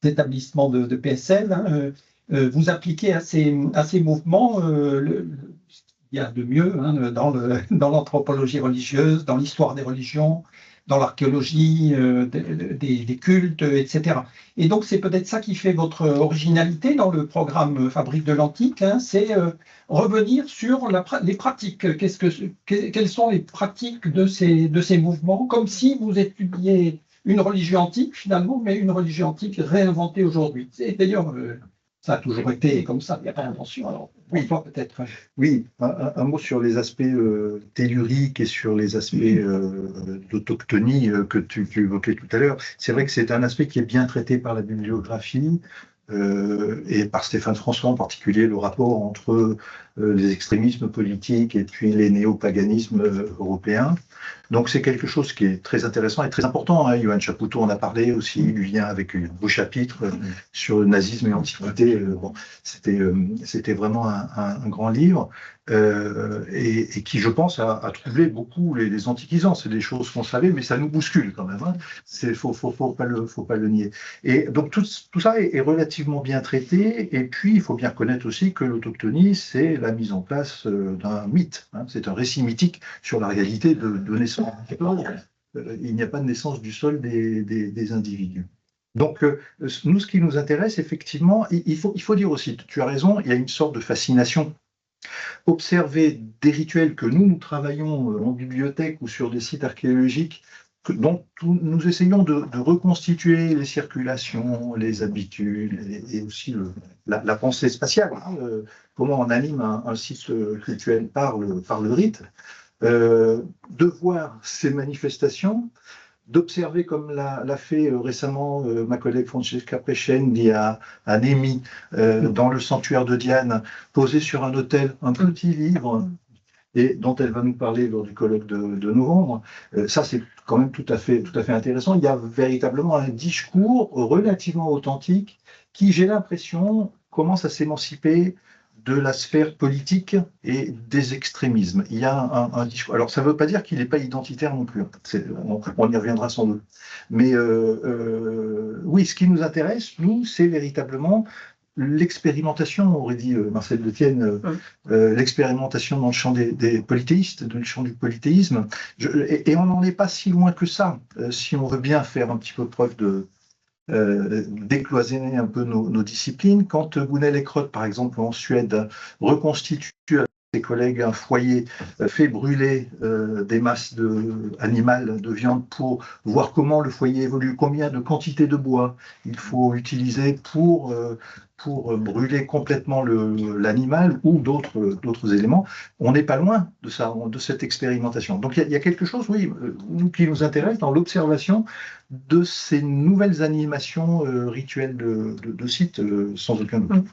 établissements de PSL. Hein. Vous appliquez à ces mouvements ce qu'il y a de mieux dans l'anthropologie religieuse, dans l'histoire des religions, dans l'archéologie des cultes, etc. Et donc, c'est peut-être ça qui fait votre originalité dans le programme Fabrique de l'Antique, hein, c'est revenir sur les pratiques. Quelles sont les pratiques de ces mouvements, comme si vous étudiez une religion antique, finalement, mais une religion antique réinventée aujourd'hui. C'est d'ailleurs... ça a toujours été comme ça, il n'y a pas d'intention. Alors, oui, peut-être.
Oui, un mot sur les aspects telluriques et sur les aspects d'autochtonie que tu évoquais tout à l'heure. C'est vrai que c'est un aspect qui est bien traité par la bibliographie et par Stéphane François en particulier, le rapport entre les extrémismes politiques et puis les néopaganismes européens. Donc c'est quelque chose qui est très intéressant et très important. Hein. Yoann Chapoutot en a parlé aussi du lien avec un beau chapitre sur le nazisme et l'Antiquité. Bon, c'était vraiment un grand livre et qui, je pense, a troublé beaucoup les antiquisants. C'est des choses qu'on savait, mais ça nous bouscule quand même. Hein. Faut pas le nier. Et donc tout ça est relativement bien traité. Et puis il faut bien reconnaître aussi que l'autochtonie, c'est la mise en place d'un mythe. Hein. C'est un récit mythique sur la réalité de naissance. Il n'y a pas de naissance du sol des individus. Donc, nous, ce qui nous intéresse, effectivement, il faut dire aussi, tu as raison, il y a une sorte de fascination. Observer des rituels que nous travaillons en bibliothèque ou sur des sites archéologiques, dont nous essayons de reconstituer les circulations, les habitudes et aussi la pensée spatiale. Hein, comment on anime un site cultuel par le rite. De voir ces manifestations, d'observer comme l'a fait récemment ma collègue Francesca Prescendi à Nemi, dans le sanctuaire de Diane, posé sur un autel, un petit livre, et dont elle va nous parler lors du colloque de novembre. Ça, c'est quand même tout à fait intéressant. Il y a véritablement un discours relativement authentique qui, j'ai l'impression, commence à s'émanciper de la sphère politique et des extrémismes. Il y a un discours. Alors, ça ne veut pas dire qu'il n'est pas identitaire non plus. On y reviendra sans doute. Mais oui, ce qui nous intéresse, nous, c'est véritablement l'expérimentation, aurait dit Marcel Detienne, l'expérimentation dans le champ des polythéistes, dans le champ du polythéisme. Et on n'en est pas si loin que ça, si on veut bien faire un petit peu preuve décloisonner un peu nos disciplines. Quand Gunnel Ekrot, par exemple, en Suède, reconstitue avec ses collègues un foyer, fait brûler des masses animales de viande pour voir comment le foyer évolue, combien de quantité de bois il faut utiliser pour brûler complètement l'animal ou d'autres éléments. On n'est pas loin de ça, de cette expérimentation. Donc il y a quelque chose, oui, qui nous intéresse dans l'observation de ces nouvelles animations rituelles de sites, sans aucun doute.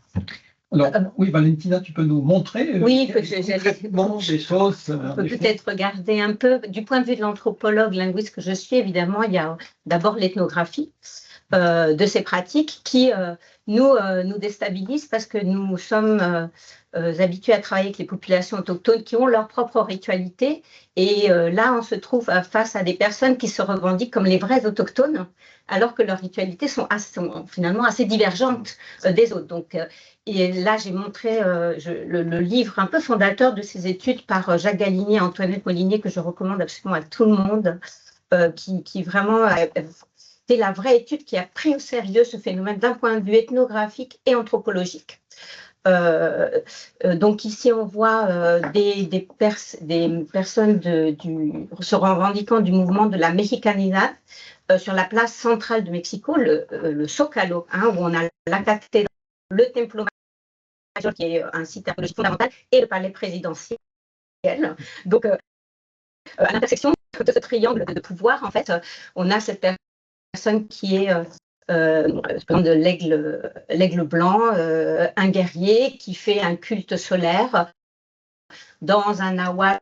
Alors, oui, Valentina, tu peux nous montrer
oui,
des choses.
On peut peut-être regarder un peu, du point de vue de l'anthropologue linguiste que je suis, évidemment, il y a d'abord l'ethnographie de ces pratiques qui nous déstabilise parce que nous sommes habitués à travailler avec les populations autochtones qui ont leur propre ritualité. Et là, on se trouve face à des personnes qui se revendiquent comme les vrais autochtones, alors que leurs ritualités sont finalement assez divergentes des autres. Donc, et là, j'ai montré le livre un peu fondateur de ces études par Jacques Galinier et Antoinette Molinier, que je recommande absolument à tout le monde, qui vraiment c'est la vraie étude qui a pris au sérieux ce phénomène d'un point de vue ethnographique et anthropologique. Donc ici, on voit des personnes se revendiquant du mouvement de la Mexicanidad sur la place centrale de Mexico, le Zócalo, hein, où on a la cathédrale, le Templo Mayor, qui est un site archéologique fondamental, et le palais présidentiel. Donc, à l'intersection de ce triangle de pouvoir, en fait, on a cette personne qui est de l'aigle blanc, un guerrier qui fait un culte solaire dans un nahuatl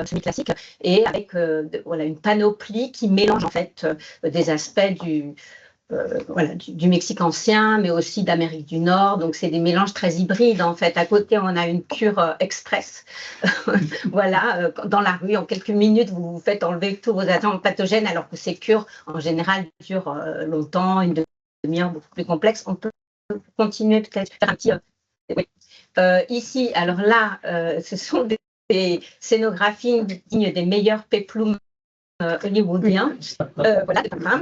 semi-classique et avec une panoplie qui mélange en fait des aspects du Mexique ancien, mais aussi d'Amérique du Nord. Donc, c'est des mélanges très hybrides, en fait. À côté, on a une cure express. Voilà, dans la rue, en quelques minutes, vous vous faites enlever tous vos agents pathogènes, alors que ces cures, en général, durent longtemps, une demi-heure, beaucoup plus complexe. On peut continuer peut-être faire un petit... oui. Ici, alors là, ce sont des scénographies dignes des meilleurs péplums hollywoodien, voilà, de programme,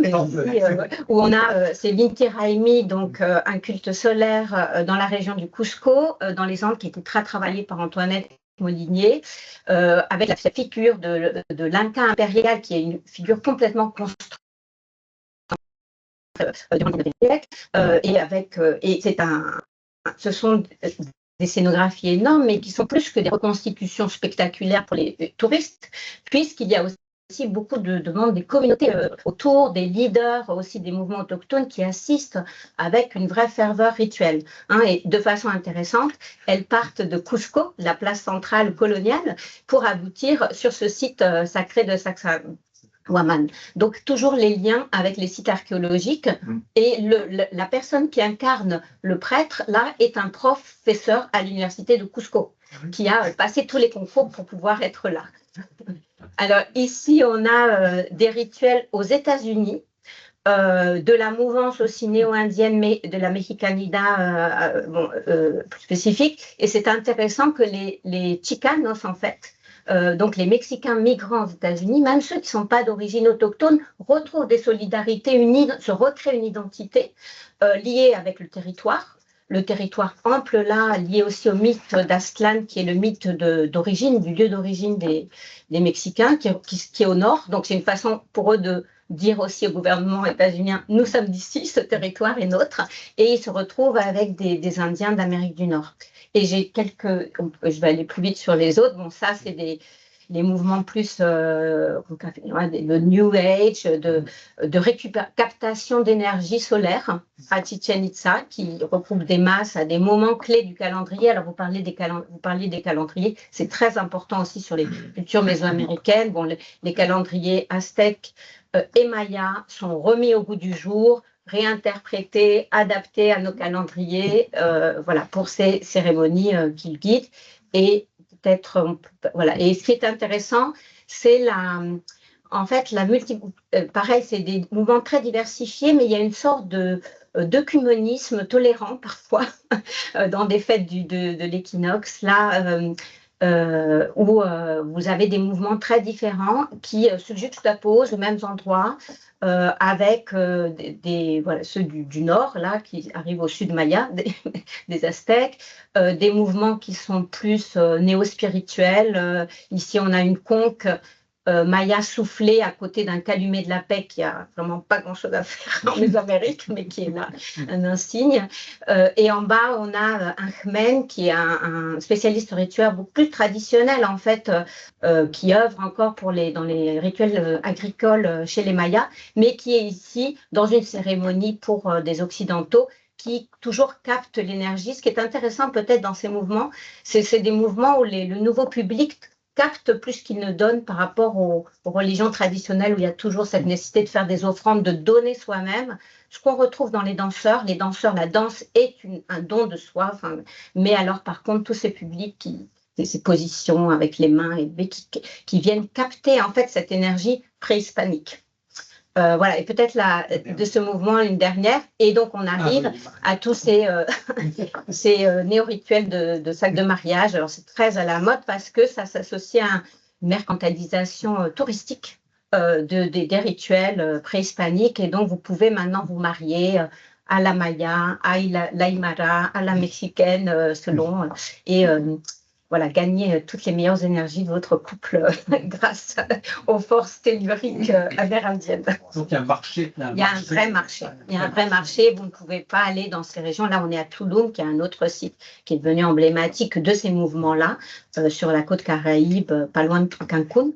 où on a c'est l'Inti Raymi, donc un culte solaire dans la région du Cusco, dans les Andes, qui était très travaillé par Antoinette Molinier, avec la figure de l'Inca impérial, qui est une figure complètement construite durant le XIXe siècle, et ce sont des scénographies énormes, mais qui sont plus que des reconstitutions spectaculaires pour les touristes, puisqu'il y a aussi beaucoup de demandes des communautés autour, des leaders, aussi des mouvements autochtones qui assistent avec une vraie ferveur rituelle. Hein, et de façon intéressante, elles partent de Cusco, la place centrale coloniale, pour aboutir sur ce site sacré de Sacsayhuaman. Donc toujours les liens avec les sites archéologiques, et la personne qui incarne le prêtre, là, est un professeur à l'université de Cusco, qui a passé tous les concours pour pouvoir être là. Alors ici, on a des rituels aux États-Unis, de la mouvance aussi néo-indienne, mais de la Mexicanidad plus spécifique. Et c'est intéressant que les Chicanos, en fait, donc les Mexicains migrants aux États-Unis, même ceux qui ne sont pas d'origine autochtone, retrouvent des solidarités unies, se recréent une identité liée avec le territoire ample là, lié aussi au mythe d'Aztlán, qui est le mythe d'origine, du lieu d'origine des Mexicains, qui est au nord. Donc c'est une façon pour eux de dire aussi au gouvernement états-unien, nous sommes d'ici, ce territoire est nôtre, et ils se retrouvent avec des Indiens d'Amérique du Nord. Et j'ai je vais aller plus vite sur les autres, bon ça c'est les mouvements plus le New Age, de captation d'énergie solaire à Chichen Itza, qui regroupe des masses à des moments clés du calendrier. Alors, vous parliez des calendriers, c'est très important aussi sur les cultures mésoaméricaines. Bon, les calendriers aztèques et mayas sont remis au goût du jour, réinterprétés, adaptés à nos calendriers, voilà, pour ces cérémonies qu'ils guident. Et voilà. Et ce qui est intéressant, c'est pareil, c'est des mouvements très diversifiés, mais il y a une sorte d'œcuménisme tolérant parfois dans des fêtes de l'équinoxe, là, où vous avez des mouvements très différents qui se juxtaposent aux mêmes endroits, avec ceux du nord, là, qui arrivent au sud Maya, des Aztèques, des mouvements qui sont plus néo-spirituels. Ici, on a une conque Maya soufflée à côté d'un calumet de la paix qui a vraiment pas grand-chose à faire en Mésoamérique, mais qui est là, un insigne. Et en bas, on a un Khmen, qui est un spécialiste rituel beaucoup plus traditionnel, en fait, qui œuvre encore dans les rituels agricoles chez les Mayas, mais qui est ici dans une cérémonie pour des Occidentaux, qui toujours capte l'énergie. Ce qui est intéressant peut-être dans ces mouvements, c'est des mouvements où le nouveau public captent plus qu'ils ne donnent par rapport aux religions traditionnelles où il y a toujours cette nécessité de faire des offrandes, de donner soi-même. Ce qu'on retrouve dans les danseurs, la danse est un don de soi, mais alors par contre tous ces publics ces positions avec les mains qui viennent capter en fait cette énergie préhispanique. Voilà, et peut-être de ce mouvement une dernière, et donc on arrive à tous ces néo-rituels de sacs de mariage. Alors c'est très à la mode parce que ça s'associe à une mercantilisation touristique des rituels préhispaniques, et donc vous pouvez maintenant vous marier à la maya, à l'aymara, à la mexicaine, selon, et voilà, gagner toutes les meilleures énergies de votre couple grâce aux forces telluriques amérindiennes.
Donc il y a un marché.
Il y a un vrai marché. Il y a un vrai marché. Vous ne pouvez pas aller dans ces régions. Là, on est à Tulum, qui est un autre site qui est devenu emblématique de ces mouvements-là, sur la côte Caraïbe, pas loin de Cancun.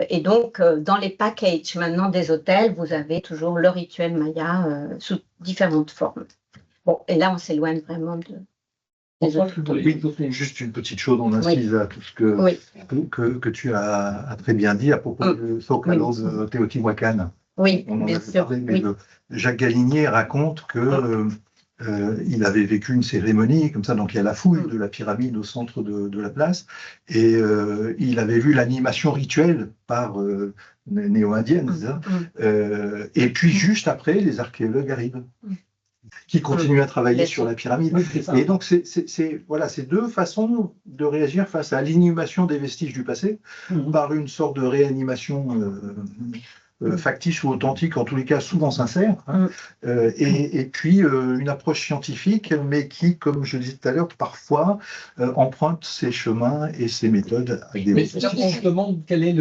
Et donc, dans les packages maintenant des hôtels, vous avez toujours le rituel maya sous différentes formes. Bon, et là, on s'éloigne vraiment de...
Oui, juste une petite chose, on insiste à tout ce que tu as très bien dit à propos du Zócalo de Teotihuacan.
Oui,
on en
bien
avait
sûr.
Parlé, mais Jacques Galinier raconte que il avait vécu une cérémonie comme ça, donc il y a la fouille de la pyramide au centre de la place, et il avait vu l'animation rituelle par néo-indienne, et puis juste après, les archéologues arrivent, qui continuent à travailler sur la pyramide. Et donc, c'est deux façons de réagir face à l'inhumation des vestiges du passé, par une sorte de réanimation factice ou authentique, en tous les cas souvent sincère, et puis une approche scientifique, mais qui, comme je disais tout à l'heure, parfois emprunte ses chemins et ses méthodes à des...
Mais on se demande quel est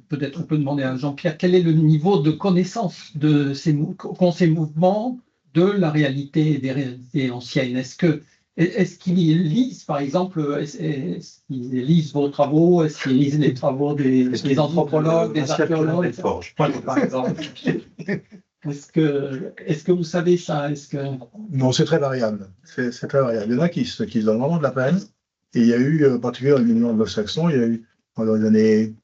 peut-être on peut demander à Jean-Pierre, quel est le niveau de connaissance de ces mouvements, de la réalité et des réalités anciennes. Est-ce qu'ils lisent, par exemple, est-ce qu'ils lisent vos travaux, est-ce qu'ils lisent les travaux des anthropologues, des archéologues, par exemple? Est-ce que vous savez ça?
Non, c'est très variable. C'est très variable. Il y en a qui se donnent vraiment de la peine. Et il y a eu, en particulier dans le milieu anglo-saxon, il y a eu dans les années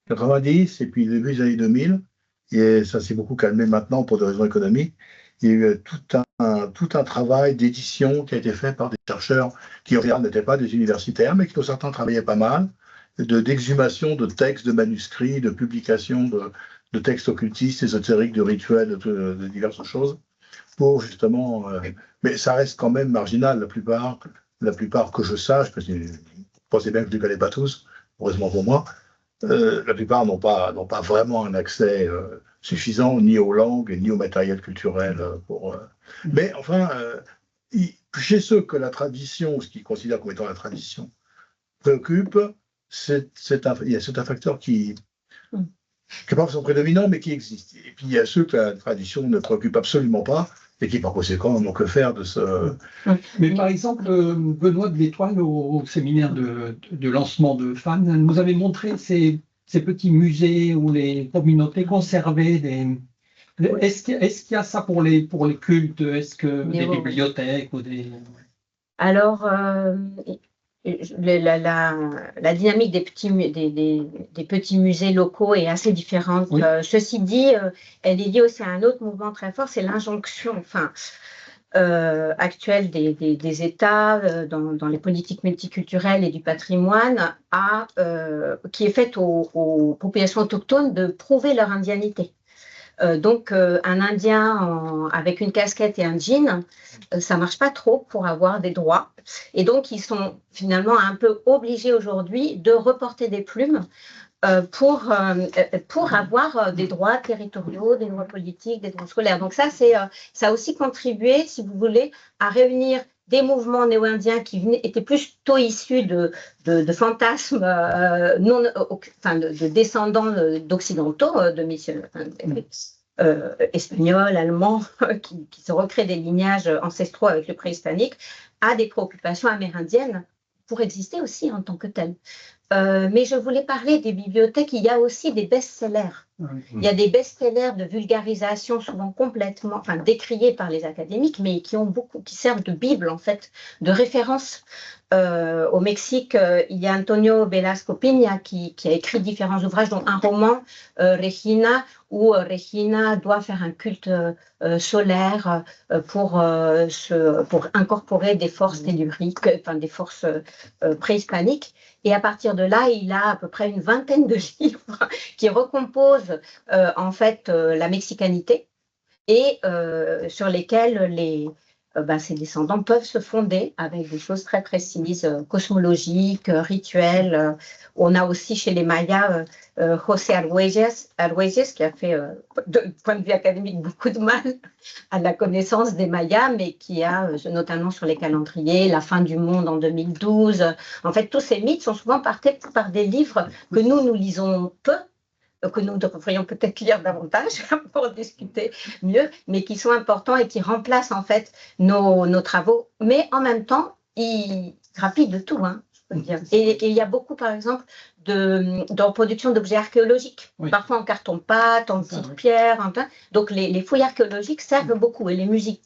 90 et puis début des années 2000, et ça s'est beaucoup calmé maintenant pour des raisons économiques. Il y a eu tout un travail d'édition qui a été fait par des chercheurs qui, en général, n'étaient pas des universitaires, mais qui, pour certains, travaillaient pas mal, d'exhumation de textes, de manuscrits, de publications de textes occultistes, ésotériques, de rituels, de diverses choses, pour justement... mais ça reste quand même marginal, la plupart que je sache, parce que je pensais bien que je ne les connais pas tous, heureusement pour moi, la plupart n'ont pas vraiment un accès suffisant ni aux langues ni au matériel culturel mais enfin, chez ceux que la tradition, ce qu'ils considèrent comme étant la tradition, préoccupe, c'est un facteur qui n'est pas forcément prédominant, mais qui existe. Et puis il y a ceux que la tradition ne préoccupe absolument pas et qui, par conséquent, n'ont que faire de ce...
Mais par exemple, Benoît de l'Étoile, au séminaire de lancement de FAN, nous avait montré ces petits musées où les communautés conservaient des... Est-ce qu'il y a ça pour les cultes? Est-ce que des bibliothèques ou des...
Alors, la dynamique des petits musées locaux est assez différente.
Oui.
Ceci dit, elle est liée aussi à un autre mouvement très fort, c'est l'injonction actuelle des États dans les politiques multiculturelles et du patrimoine qui est faite aux populations autochtones de prouver leur indianité. Donc, un Indien avec une casquette et un jean, ça ne marche pas trop pour avoir des droits. Et donc, ils sont finalement un peu obligés aujourd'hui de reporter des plumes pour avoir des droits territoriaux, des droits politiques, des droits scolaires. Donc ça a aussi contribué, si vous voulez, à réunir des mouvements néo-indiens qui étaient plutôt issus de fantasmes de descendants d'occidentaux, de missionnaires espagnols, allemands, qui se recréent des lignages ancestraux avec le préhispanique, à des préoccupations amérindiennes pour exister aussi en tant que telles. Mais je voulais parler des bibliothèques. Il y a aussi des best-sellers Il y a des best-sellers de vulgarisation souvent complètement, enfin décriés par les académiques, mais qui servent de bible en fait, de référence. Au Mexique, il y a Antonio Velasco Piña qui a écrit différents ouvrages, dont un roman, Regina, où Regina doit faire un culte solaire pour incorporer des forces telluriques, enfin des forces préhispaniques. Et à partir de là, il a à peu près une vingtaine de livres qui recomposent en fait la mexicanité et sur lesquels ses descendants peuvent se fonder avec des choses très précises, cosmologiques, rituelles. On a aussi chez les Mayas José Arguelles qui a fait, de point de vue académique, beaucoup de mal à la connaissance des Mayas, mais qui a, notamment sur les calendriers, la fin du monde en 2012. En fait, tous ces mythes sont souvent partis par des livres que nous lisons peu, que nous devrions peut-être lire davantage pour discuter mieux, mais qui sont importants et qui remplacent en fait nos travaux. Mais en même temps, ils grappillent de tout, hein, je peux dire. Et il y a beaucoup, par exemple, de reproduction d'objets archéologiques, parfois en carton-pâte, en petites pierres. Donc les fouilles archéologiques servent beaucoup, et les musées.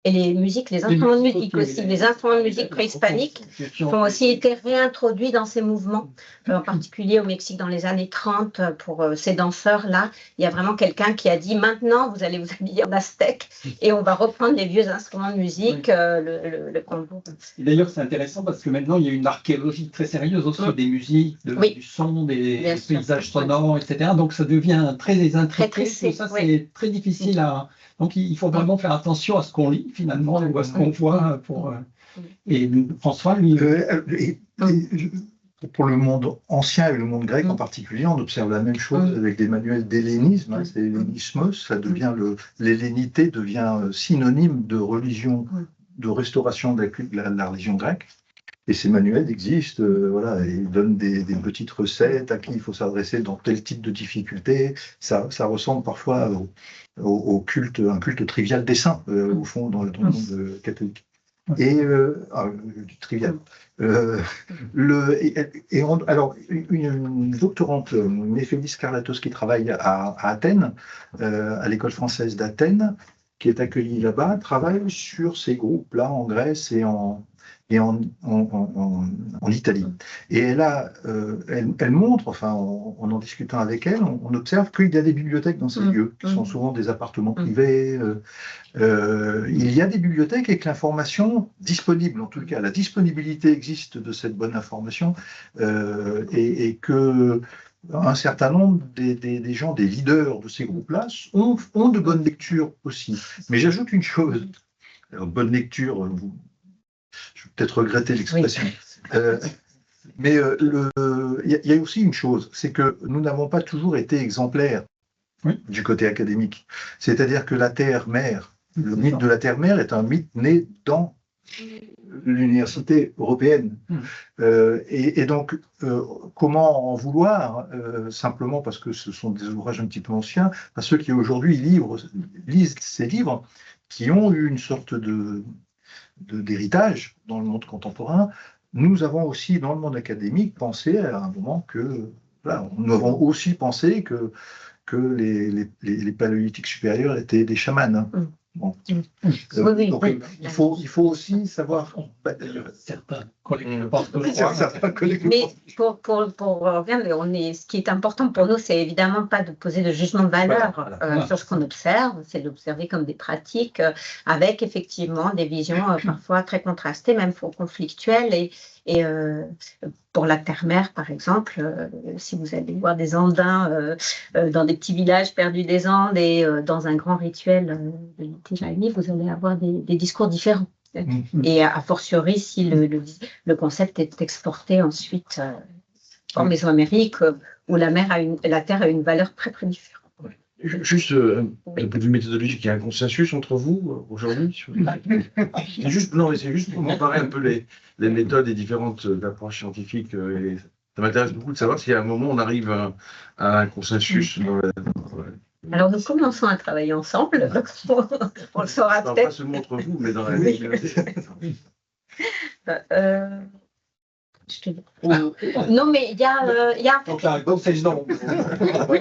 Et les musiques, les instruments de musique aussi, les instruments de musique préhispaniques ont aussi été réintroduits dans ces mouvements, en particulier au Mexique dans les années 30, pour ces danseurs-là. Il y a vraiment quelqu'un qui a dit, maintenant, vous allez vous habiller en aztèque et on va reprendre les vieux instruments de musique, le combo.
D'ailleurs, c'est intéressant parce que maintenant, il y a une archéologie très sérieuse aussi des musiques, du son, des paysages sonores, etc. Donc, ça devient très intriqué. Tout ça, c'est très difficile à... Donc, il faut vraiment faire attention à ce qu'on lit, finalement, ou à ce qu'on voit. Et François, lui...
Pour le monde ancien et le monde grec en particulier, on observe la même chose avec des manuels d'hellénisme. Hein, c'est l'hellénismos, ça devient l'hellénité devient synonyme de religion, de restauration de la religion grecque. Et ces manuels existent, voilà, ils donnent des petites recettes à qui il faut s'adresser dans tel type de difficulté. Ça ressemble parfois au culte, un culte trivial des saints, au fond, dans le monde catholique. Et trivial. Alors, une doctorante, Néphélis Karlatos, qui travaille à Athènes, à l'école française d'Athènes, qui est accueillie là-bas, travaille sur ces groupes-là en Grèce et en Italie. Et elle montre, enfin, en discutant avec elle, on observe qu'il y a des bibliothèques dans ces lieux, qui sont souvent des appartements privés. Il y a des bibliothèques avec l'information disponible, en tout cas, la disponibilité existe de cette bonne information, et que un certain nombre des gens, des leaders de ces groupes-là, ont de bonnes lectures aussi. Mais j'ajoute une chose, alors, bonne lecture, je vais peut-être regretter l'expression. Mais il y a aussi une chose, c'est que nous n'avons pas toujours été exemplaires du côté académique. C'est-à-dire que la Terre-Mère, le mythe de la Terre-Mère est un mythe né dans l'université européenne. Et donc, comment en vouloir, simplement parce que ce sont des ouvrages un petit peu anciens, à ceux qui aujourd'hui lisent ces livres, qui ont eu une sorte d'héritage dans le monde contemporain. Nous avons aussi, dans le monde académique, pensé à un moment que, voilà, nous avons aussi pensé que les paléolithiques supérieurs étaient des chamans. Hein. Bon. Donc, il faut aussi savoir.
Certains collègues pensent que
mais pour revenir, ce qui est important pour nous, c'est évidemment pas de poser de jugement de valeur sur ce qu'on observe, c'est d'observer comme des pratiques avec effectivement des visions parfois très contrastées, même conflictuelles. Et pour la Terre-Mère, par exemple, si vous allez voir des Andins dans des petits villages perdus des Andes et dans un grand rituel de l'Itéjaïni, vous allez avoir des discours différents. Et a fortiori, si le concept est exporté ensuite en Mésoamérique, où la Terre a une valeur très très différente.
Juste, d'un point de vue méthodologique, il y a un consensus entre vous aujourd'hui c'est juste pour comparer un peu les méthodes et différentes approches scientifiques. Et ça m'intéresse beaucoup de savoir si à un moment on arrive à un consensus.
Alors nous commençons à travailler ensemble, on le saura peut-être.
Pas seulement entre vous, mais dans la communauté.
je te dis. Non, mais il y a
Donc la réponse est non.
Il n'y a pas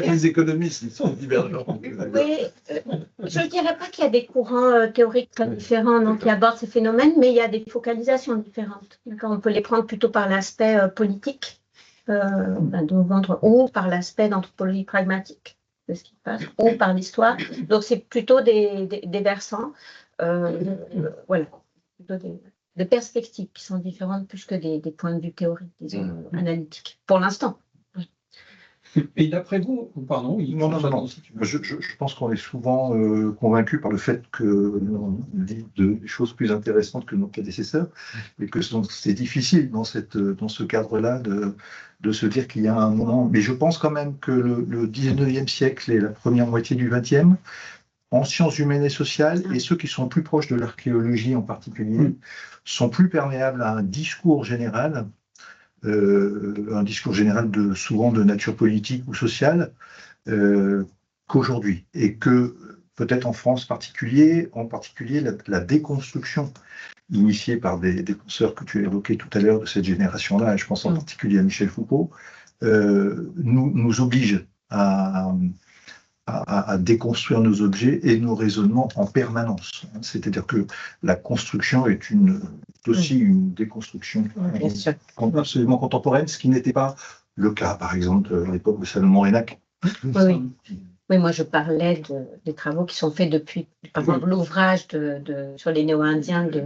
que les économistes, ils sont divergents.
Oui, je ne dirais pas qu'il y a des courants théoriques très différents donc, qui abordent ces phénomènes, mais il y a des focalisations différentes. On peut les prendre plutôt par l'aspect politique ou par l'aspect d'anthropologie pragmatique de ce qui se passe, ou par l'histoire. Donc c'est plutôt des versants, voilà, plutôt des perspectives qui sont différentes plus que des points de vue théoriques, disons, analytiques, pour l'instant.
Et d'après vous, pardon,
Non. Je pense qu'on est souvent convaincu par le fait qu'on dit des choses plus intéressantes que nos prédécesseurs et que c'est difficile dans ce cadre-là de se dire qu'il y a un moment. Mais je pense quand même que le 19e siècle et la première moitié du 20e, en sciences humaines et sociales, et ceux qui sont plus proches de l'archéologie en particulier, sont plus perméables à un discours général souvent de nature politique ou sociale, qu'aujourd'hui. Et que peut-être en France en particulier, la déconstruction initiée par des penseurs que tu as évoqués tout à l'heure de cette génération-là, et je pense en particulier à Michel Foucault, nous oblige à déconstruire nos objets et nos raisonnements en permanence. C'est-à-dire que la construction est aussi une déconstruction absolument contemporaine, ce qui n'était pas le cas, par exemple, à l'époque de Salomon Reynac.
Oui, moi je parlais des travaux qui sont faits depuis, par exemple, l'ouvrage sur les Néo-Indiens de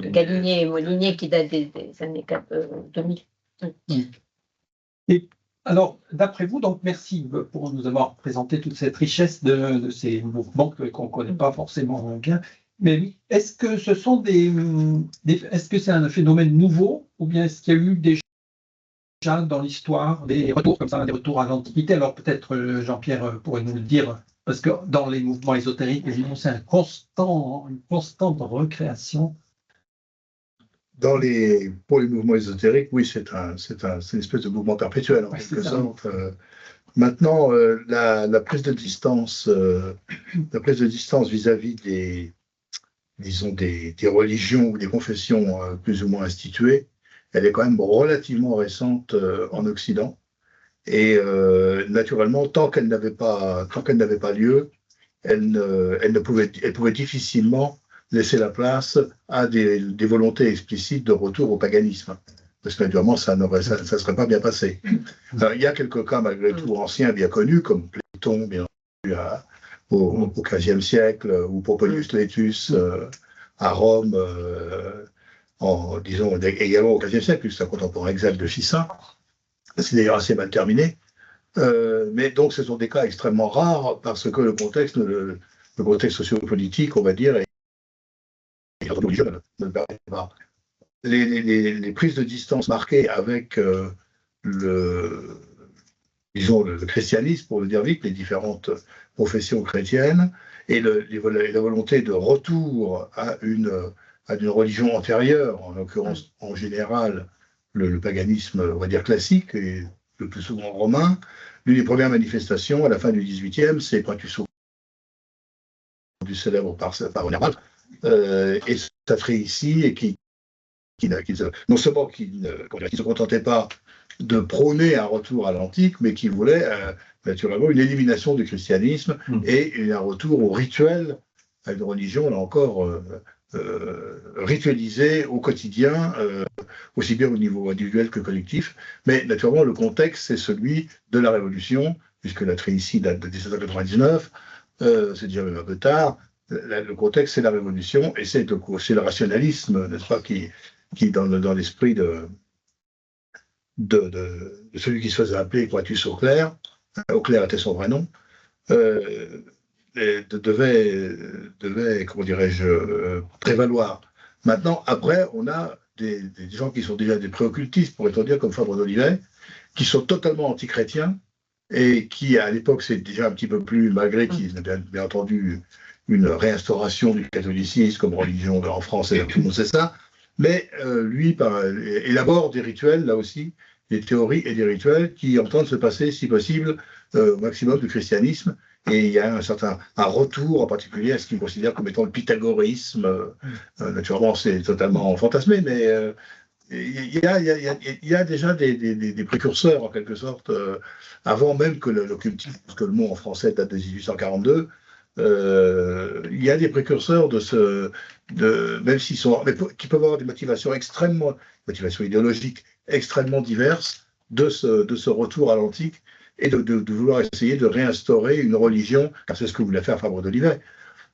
Galinier et Molinier qui date des années 2000.
Et alors, d'après vous, donc merci pour nous avoir présenté toute cette richesse de ces mouvements qu'on ne connaît pas forcément bien. Mais est-ce que ce sont est-ce que c'est un phénomène nouveau ou bien est-ce qu'il y a eu déjà dans l'histoire des retours comme ça, des retours à l'Antiquité? Alors peut-être Jean-Pierre pourrait nous le dire, parce que dans les mouvements ésotériques, évidemment, c'est une constante recréation.
Pour les mouvements ésotériques, oui, c'est une espèce de mouvement perpétuel, en quelque sorte. Maintenant, la prise de distance vis-à-vis des religions ou des confessions plus ou moins instituées, elle est quand même relativement récente en Occident. Et naturellement, tant qu'elle n'avait pas lieu, elle pouvait difficilement laisser la place à des volontés explicites de retour au paganisme. Parce que naturellement, ça ne serait pas bien passé. Alors, il y a quelques cas, malgré tout, anciens, bien connus, comme Platon, bien entendu, au XVe siècle, ou Pomponius Laetus à Rome, disons, également au XVe siècle, puisque c'est un contemporain exact de Ficin. C'est d'ailleurs assez mal terminé. Mais donc, ce sont des cas extrêmement rares, parce que le contexte sociopolitique, on va dire, ne le permet pas. Les prises de distance marquées avec le christianisme, pour le dire vite, les différentes professions chrétiennes, et la volonté de retour à une religion antérieure, en l'occurrence en général le paganisme, on va dire classique, et le plus souvent romain. L'une des premières manifestations à la fin du XVIIIe, c'est quand tu souviens du célèbre par Nerval, et Saffré ici, et qui non seulement qui ne se contentait pas de prôner un retour à l'antique, mais qui voulait naturellement une élimination du christianisme et un retour au rituel, à une religion, là encore, ritualisée au quotidien, aussi bien au niveau individuel que collectif. Mais naturellement, le contexte, c'est celui de la Révolution, puisque la Tréicie date de 1799, c'est déjà même un peu tard. Le contexte, c'est la Révolution, et c'est le rationalisme, n'est-ce pas, qui dans l'esprit de celui qui se faisait appeler Quartus Auclair était son vrai nom, devait, comment dirais-je, prévaloir. Maintenant, après, on a des gens qui sont déjà des préoccultistes, pourrait-on dire, comme Fabre d'Olivet, qui sont totalement antichrétiens, et qui, à l'époque, c'est déjà un petit peu plus, malgré qu'ils aient bien entendu une réinstauration du catholicisme comme religion en France, et tout le monde sait ça, mais lui élabore des rituels, là aussi, des théories et des rituels qui entendent se passer, si possible, au maximum du christianisme. Et il y a un retour en particulier à ce qu'il considère comme étant le pythagorisme. Naturellement, c'est totalement fantasmé, mais il y a déjà des précurseurs, en quelque sorte, avant même que l'occultisme, parce que le mot en français date de 1842, il y a des précurseurs même s'ils sont, mais qui peuvent avoir des motivations idéologiques extrêmement diverses de ce retour à l'antique et de vouloir essayer de réinstaurer une religion, car c'est ce que voulait faire Fabre d'Olivet.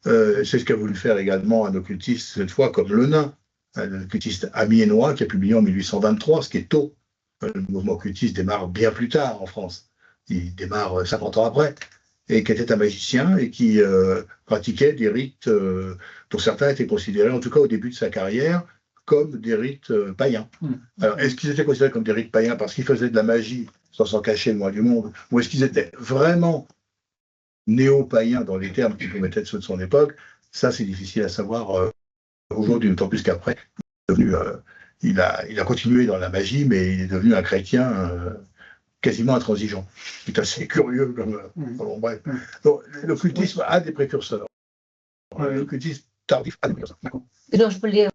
C'est ce qu'a voulu faire également un occultiste, cette fois comme Le Nain, un occultiste amiénois qui a publié en 1823, ce qui est tôt. Le mouvement occultiste démarre bien plus tard en France. Il démarre 50 ans après, et qui était un magicien et qui pratiquait des rites dont certains étaient considérés, en tout cas au début de sa carrière, comme des rites païens. Alors, est-ce qu'ils étaient considérés comme des rites païens parce qu'ils faisaient de la magie sans s'en cacher le moins du monde, ou est-ce qu'ils étaient vraiment néo-païens dans les termes qui pouvaient être ceux de son époque? Ça, c'est difficile à savoir aujourd'hui, d'autant plus qu'après, il a continué dans la magie, mais il est devenu un chrétien quasiment intransigeant. C'est assez curieux. Bon, bref. Donc, l'occultisme a des précurseurs. L'occultisme tardif a des précurseurs.
Donc, je voulais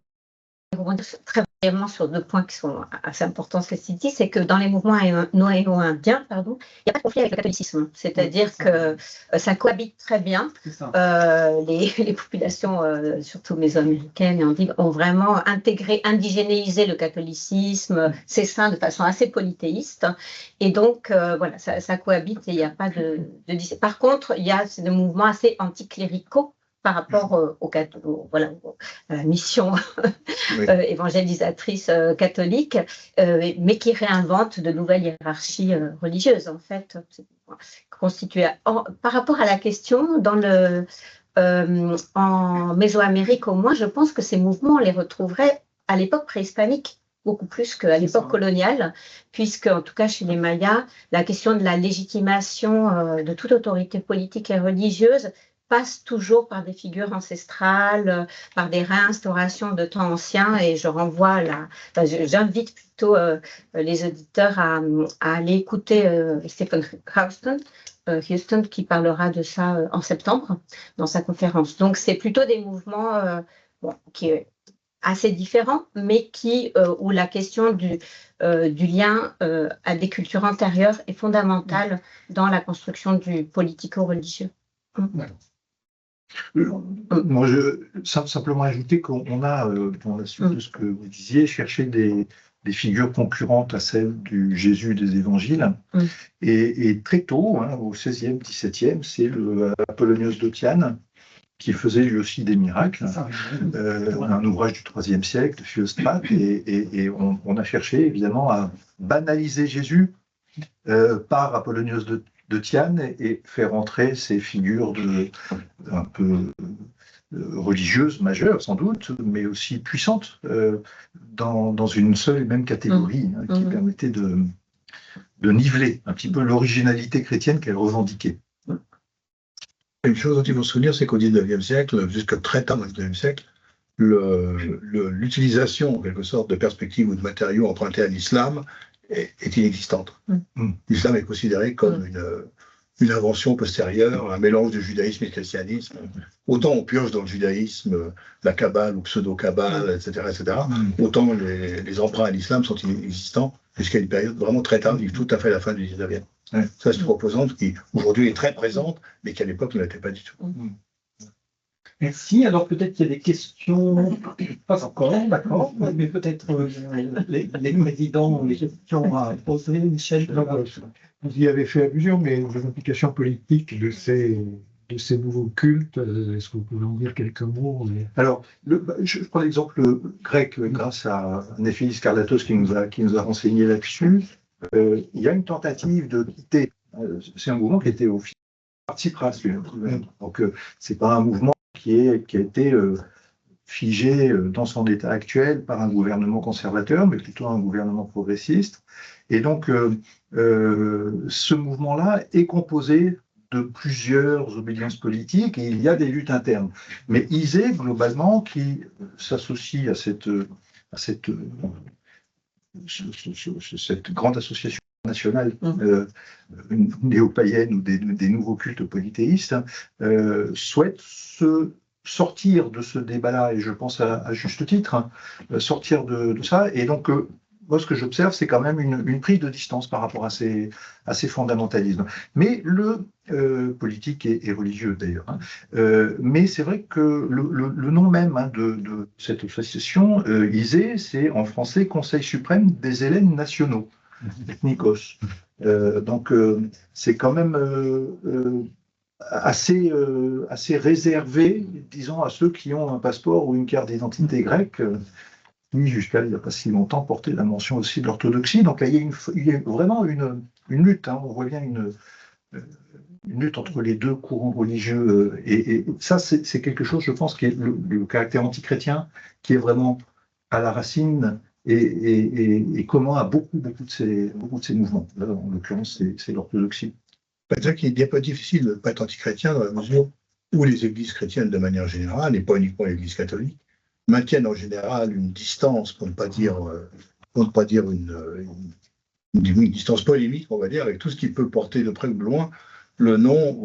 rebondir très brièvement sur deux points qui sont assez importants, ce que tu dis, c'est que dans les mouvements néo-indiens, il n'y a pas de conflit avec le catholicisme. C'est-à-dire que ça cohabite très bien. Les populations, surtout mésoaméricaines et andiques, ont vraiment indigénéisé le catholicisme, ses saints, de façon assez polythéiste. Et donc, voilà, ça cohabite et il n'y a pas de... Par contre, il y a des mouvements assez anticléricaux par rapport à la mission évangélisatrice catholique, mais qui réinvente de nouvelles hiérarchies religieuses, en fait, constituées. Par rapport à la question, en Mésoamérique au moins, je pense que ces mouvements, on les retrouverait à l'époque préhispanique, beaucoup plus qu'à l'époque coloniale, puisque, en tout cas, chez les Mayas, la question de la légitimation de toute autorité politique et religieuse passe toujours par des figures ancestrales, par des réinstaurations de temps anciens, et je renvoie j'invite plutôt les auditeurs à aller écouter Stephen Houston qui parlera de ça en septembre dans sa conférence. Donc c'est plutôt des mouvements qui est assez différents, mais où la question du lien à des cultures antérieures est fondamentale dans la construction du politico-religieux.
Moi, simplement ajouter qu'on a, dans la suite de ce que vous disiez, cherché des figures concurrentes à celles du Jésus des évangiles. Et très tôt, au XVIe, XVIIe, c'est le Apollonios d'Otiane qui faisait lui aussi des miracles, un ouvrage du IIIe siècle de Philostrate, et on a cherché évidemment à banaliser Jésus par Apollonios de Thiane et faire entrer ces figures un peu religieuses, majeures sans doute, mais aussi puissantes, dans une seule et même catégorie, qui permettait de niveler un petit peu l'originalité chrétienne qu'elle revendiquait.
Une chose dont il faut se souvenir, c'est qu'au XIXe siècle, jusqu'à très tard dans le XIXe siècle, l'utilisation, en quelque sorte, de perspectives ou de matériaux empruntés à l'islam est inexistante. L'islam est considéré comme une invention postérieure, un mélange de judaïsme et de christianisme. Autant on pioche dans le judaïsme la Kabbale ou pseudo-Kabbale, etc., autant les emprunts à l'islam sont inexistants jusqu'à une période vraiment très tardive, tout à fait la fin du 19e. Ça, c'est une composante qui, aujourd'hui, est très présente, mais qui, à l'époque, ne l'était pas du tout.
Merci. Alors, peut-être qu'il y a des questions, pas encore, d'accord, mais peut-être les présidents ont des questions à poser. Michel,
vous y avez fait allusion, mais les implications politiques de ces nouveaux cultes, est-ce que vous pouvez en dire quelques mots?
Alors, je prends l'exemple grec, grâce à Néphélis Karlatos qui nous a renseigné là-dessus. Il y a une tentative de quitter. C'est un mouvement qui était au par Tsipras lui-même. Donc, c'est pas un mouvement qui a été figé dans son état actuel par un gouvernement conservateur, mais plutôt un gouvernement progressiste. Et donc, ce mouvement-là est composé de plusieurs obédiences politiques et il y a des luttes internes. Mais ISE, globalement, qui s'associe à cette grande association nationale néo-païenne ou des nouveaux cultes polythéistes, souhaite se sortir de ce débat-là, et je pense à juste titre, hein, sortir de ça. Et donc, moi, ce que j'observe, c'est quand même une prise de distance par rapport à ces fondamentalismes. Mais le politique et religieux, d'ailleurs. Hein. Mais c'est vrai que le nom même hein, de cette association, ISE, c'est en français Conseil suprême des élèves nationaux, ethnikos. Donc, c'est quand même assez réservé, disons, à ceux qui ont un passeport ou une carte d'identité grecque, qui, jusqu'à il n'y a pas si longtemps, portait la mention aussi de l'orthodoxie. Donc là, il y a vraiment une lutte, hein, on voit bien une lutte entre les deux courants religieux. Et ça, c'est quelque chose, je pense, qui est le caractère antichrétien, qui est vraiment à la racine et commun à beaucoup de ces mouvements. Là, en l'occurrence, c'est l'orthodoxie.
C'est vrai qu'il est bien pas difficile de ne pas être antichrétien dans la mesure où les églises chrétiennes, de manière générale, et pas uniquement l'église catholique, maintiennent en général une distance, pour ne pas dire une distance polémique, on va dire, avec tout ce qui peut porter de près ou de loin le nom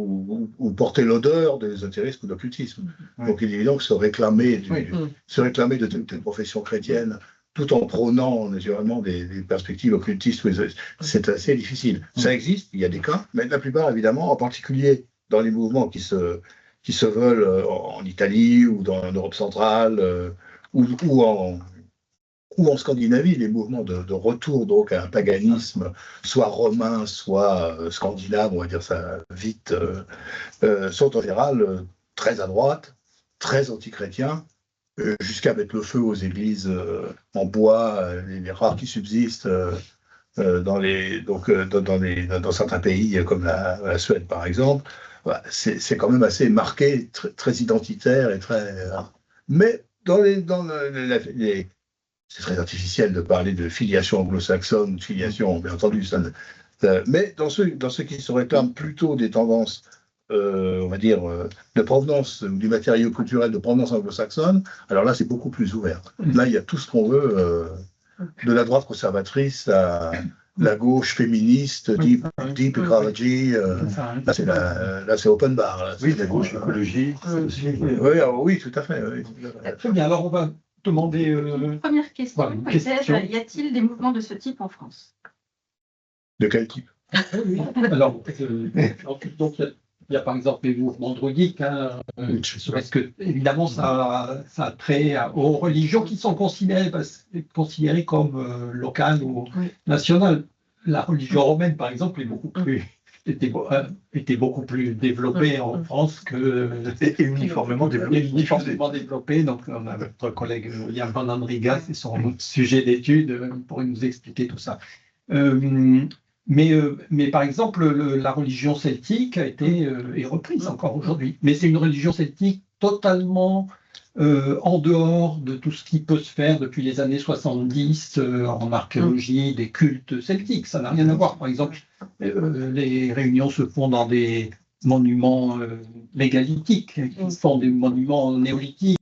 ou porter l'odeur de l'ésotérisme ou de l'occultisme. Oui. Donc il est évident que se réclamer de telle profession chrétienne, tout en prônant naturellement des perspectives occultistes, c'est assez difficile. Ça existe, il y a des cas, mais la plupart, évidemment, en particulier dans les mouvements qui se veulent en Italie ou dans l'Europe centrale ou en Scandinavie, les mouvements de retour donc à un paganisme soit romain, soit scandinave, on va dire ça vite, sont en général très à droite, très antichrétiens, jusqu'à mettre le feu aux églises en bois, les rares qui subsistent dans certains pays comme la Suède par exemple. Voilà, c'est quand même assez marqué, très identitaire et très. Mais c'est très artificiel de parler de filiation anglo-saxonne, de filiation, bien entendu. Mais dans ceux qui se réclament plutôt des tendances, on va dire, de provenance, ou du matériau culturel de provenance anglo-saxonne, alors là, c'est beaucoup plus ouvert. Là, il y a tout ce qu'on veut, de la droite conservatrice à la gauche féministe, deep ecology, là c'est open bar. Là,
oui, la gauche écologie.
Oui, tout à fait. Oui.
Très bien, alors on va demander...
Une première question, voilà, y a-t-il des mouvements de ce type en France?
De quel type?
Alors, donc il y a par exemple les mouvements druidiques, hein, parce que évidemment ça a trait aux religions qui sont considérées comme locales ou nationales. La religion romaine, par exemple, était beaucoup plus développée en France que
et uniformément
développée. Donc on a notre collègue William Van Andrigas, c'est son sujet d'étude pour nous expliquer tout ça. Mais par exemple, la religion celtique a été est reprise encore aujourd'hui. Mais c'est une religion celtique totalement en dehors de tout ce qui peut se faire depuis les années 70 en archéologie, des cultes celtiques. Ça n'a rien à voir. Par exemple, les réunions se font dans des monuments mégalithiques, qui sont des monuments néolithiques